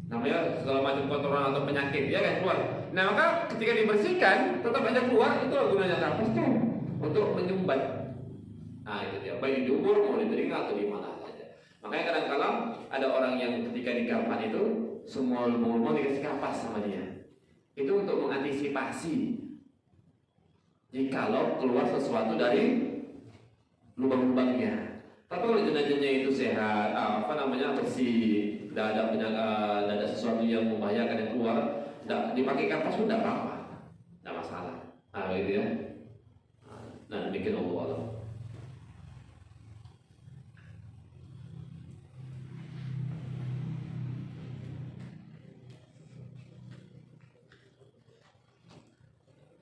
namanya segala macam kotoran atau penyakit, ya kan keluar. Nah maka ketika dibersihkan tetap aja keluar, itu gunanya kapas tuh untuk menyumbat. Itu dia, baik di dubur mau di telinga atau di mana saja. Makanya kadang-kadang ada orang yang ketika di kapan itu semua lubang-lubang dikasih kapas sama dia. Itu untuk mengantisipasi jikalau keluar sesuatu dari lubang-lubangnya. Tapi kalau jenazahnya itu sehat, bersih, tidak ada penyakit, tidak ada sesuatu yang membahayakan yang keluar, dipakai kapas pun tidak apa-apa, tidak masalah. Gitu ya. Nah, demikian Allah.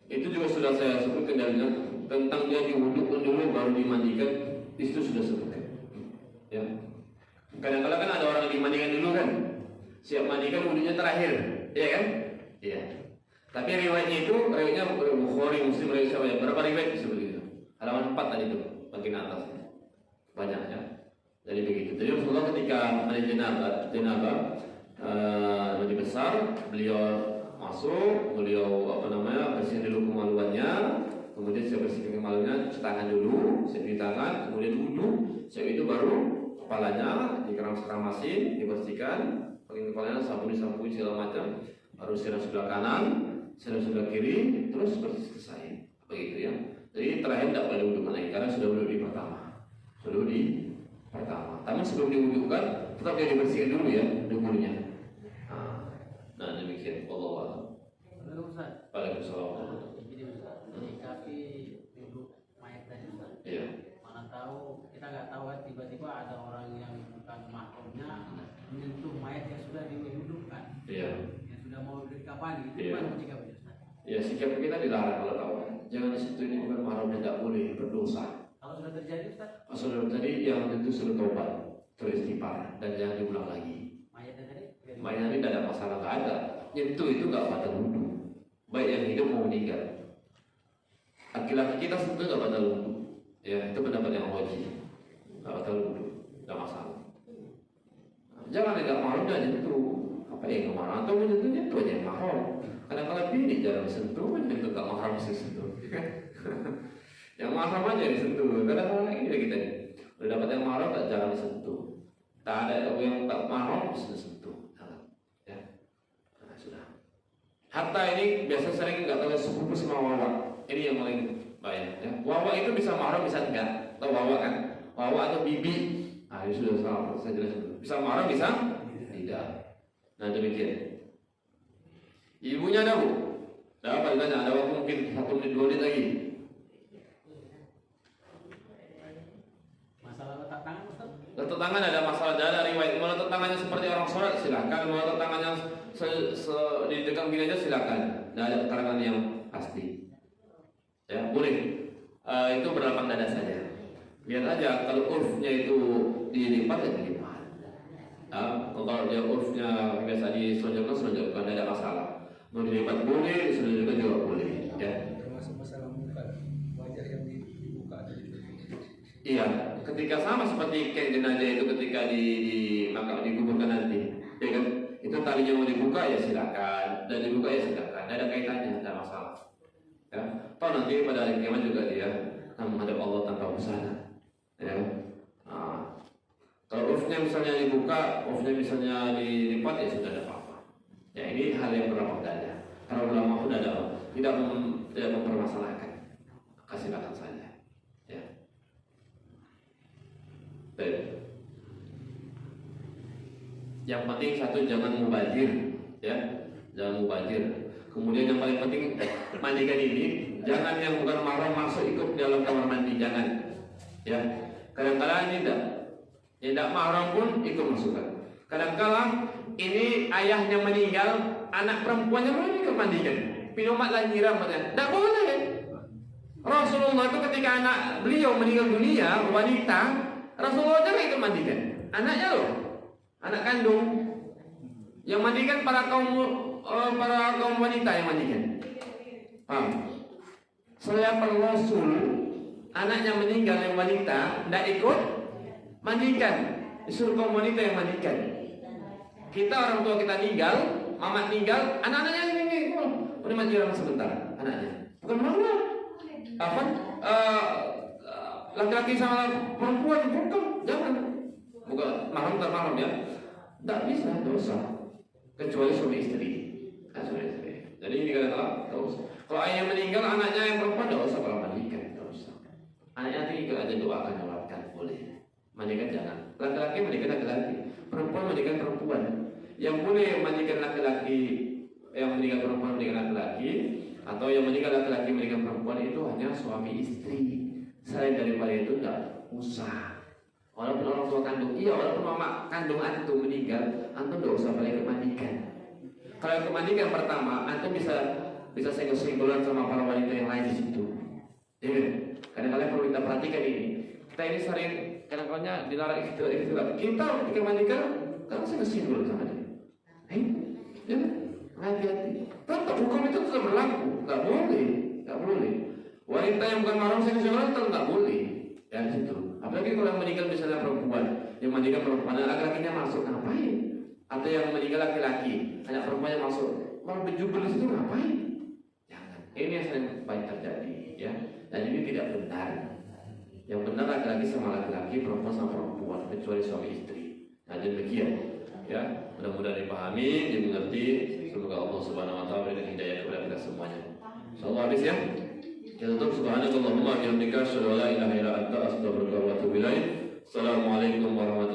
Itu juga sudah saya sebutkan dalilnya tentang dia diwudukkan dulu baru dimandikan, itu sudah sebutkan. Ya. Kadang-kadang kan ada orang yang dimandikan dulu kan, siap mandikan wudunya terakhir, ya kan? Iya. Tapi riwayatnya Bukhari, Muslim, riwayat siapa ya? Berapa riwayat seperti itu? Halaman 4 tadi itu, bagian atas. Banyak ya. Jadi begitu. Jadi Rasulullah ketika mandi jenazah mandi besar, beliau masuk, beliau bersihkan dulu kemaluannya, kemudian saya bersihkan kemaluannya, cuci tangan dulu, saya cuci tangan, kemudian wudhu, setelah itu baru kepalanya dikeram-keramasin, dibersihkan, pakai kepalanya sabun-sabun segala macam, baru siram sebelah kanan, siram sebelah kiri, terus selesai, begitu ya. Jadi terakhir tidak boleh wudhu lagi karena sudah wudhu di pertama. Tapi sebelum diwudhukan, tetap dia dibersihkan dulu ya, duburnya. Nah demikian, Allah. Waalaikumsalam. Jadi Ustaz, ketika duduk mayat tadi Ustaz, mana tahu kita nggak tahu kan tiba-tiba ada orang yang bukan mahramnya menyentuh mayat yang sudah didudukkan, yang sudah mau dikafani, itu gimana sikapnya Ustaz? Ya sikap kita dilarang kalau tahu. Jangan disitu, ini bukan mahramnya, tidak boleh, berdosa. Kalau sudah terjadi Ustaz? Sudah tadi yang itu sudah tobat, beristighfar dan jangan diulang lagi. Mayatnya tadi? Mayat tadi tidak ada masalah, nggak ada. Nyentuh itu nggak batal wudhu. Baik yang hidup mau meninggal. Laki-laki kita sentuh nggak batal wudhu. Ya itu pendapat yang wajib. Nggak batal wudhu, nggak masalah. Jangan tidak mahram dan nyentuh. Apa yang kemana? Atau menyentuhnya itu aja yang mahram. Kadang-kadang bini jarang disentuh, menyentuh nggak mahram disentuh. Yang mahram aja disentuh. Kadang-kadang ini kita udah dapat yang mahram tak jarang disentuh. Tak ada yang tak mahram disentuh. Ya, sudah. Hatta ini biasa sering nggak tahu sepupu sama wawa. Ini yang paling banyak. Ya. Wawa itu bisa mahram bisa enggak. Tahu wawa kan? Wawa atau bibi. Ini sudah salah. Saya jelaskan dulu. Bisa mahram bisa tidak. Nah demikian. Ibunya ada bu? Ada apa ditanya? Ada waktu mungkin 1 menit 2 menit lagi. Masalah letak tangan Ustaz? Letak tangan ada masalah, ada riwayat. Mau letak tangannya seperti orang sholat silakan. Mau letak tangannya di dekat gini aja silakan. Tidak ada keterangan yang pasti. Ya boleh. Itu berlapang dada saja. Lihat aja kalau urfnya itu dilipat ya dilipat. Kalau dia urfnya biasa diselonjorkan tidak ada masalah. Mau dilipat boleh, diselonjorkan juga boleh. Ya. Termasuk masalah muka, wajah yang dibuka tadi. Iya, ketika sama seperti kayak jenazah itu ketika dikuburkan nanti, ya kan? Itu talinya mau dibuka ya silakan, dan dibuka ya silakan. Tidak ada kaitannya, tidak masalah. Ya, toh nanti pada hari kiamat juga dia akan menghadap Allah tanpa busana. Ya, kalau urfnya misalnya dibuka, urfnya misalnya dilipat ya sudah ada apa-apa. Ya ini hal yang berlapang dada. Para ulama pun tidak mempermasalahkan, silakan saja. Ya. Baik. Yang penting satu jangan mubazir, ya, jangan mubazir. Kemudian yang paling penting mandikan ini jangan yang bukan mahram masuk ikut dalam kamar mandi, jangan. Ya, kadang-kadang ini tidak mahram pun ikut masukkan. Kadang-kadang ini ayahnya meninggal, anak perempuannya boleh ikut mandikan. Pinomat lah nyiram katanya, tidak boleh. Rasulullah itu ketika anak beliau meninggal dunia, wanita, Rasulullah jangan ikut mandikan. Anaknya loh, anak kandung. Yang mandikan para kaum para kaum wanita yang mandikan. Paham? Selain Rasul, anaknya meninggal yang wanita, tidak ikut mandikan. Disuruh kaum wanita yang mandikan. Kita orang tua kita meninggal, mamat meninggal, anak-anaknya ini, boleh mandi orang sebentar, anaknya. Bukan mama. Apa? Laki-laki sama perempuan, bukan, jangan. Bukan mahram tak mahram ya. Tak bisa, dosa. Kecuali suami istri. Jadi ini kata dosa. Kalau ayah meninggal, anaknya yang perempuan dosa kalau mandikan, dosa. Anaknya nanti ikut aja doakan, nyolatkan, boleh. Mandikan jangan. Laki-laki mandikan laki-laki, perempuan mandikan perempuan. Yang boleh mandikan laki-laki, yang meninggal perempuan mandikan laki-laki, atau yang meninggal laki-laki mandikan perempuan itu hanya suami istri. Selain daripada itu tidak usah. Walaupun orang tua kandung, iya walaupun mama kandung antum meninggal, antum tidak usah balik kemandikan. Kalau kemandikan pertama, antum bisa senggol-senggolan sama para wanita yang lain di situ. Ya, kadang-kadang perlu kita perhatikan ini. Kita ini sering kadang-kadang dilarang istilah. Kita ketika mandikan, kadang senggol sama dia. Ya, hati-hati. Tetap hukum itu tetap berlaku, nggak boleh. Wanita yang bukan mahram senggol tetap nggak boleh. Ya di situ. Apalagi kalau yang meninggal misalnya perempuan, yang meninggal perempuan, laki-lakinya masuk ngapain? Atau yang meninggal laki-laki, hanya perempuan yang masuk, malah berjubel di situ ngapain? Jangan. Ini yang sering banyak terjadi, ya. Dan ini tidak benar. Yang benar laki-laki sama laki-laki, perempuan sama perempuan, kecuali suami istri. Nah demikian, ya. Mudah-mudahan dipahami, dimengerti. Semoga Allah Subhanahu Wa Taala berikan hidayah kepada kita semuanya. Insyaallah habis ya. Kita tutup subhanakallahumma wa bihamdika asyhadu an la ilaha illa anta astaghfiruka wa atubu ilaik. Assalamualaikum warahmatullahi wabarakatuh.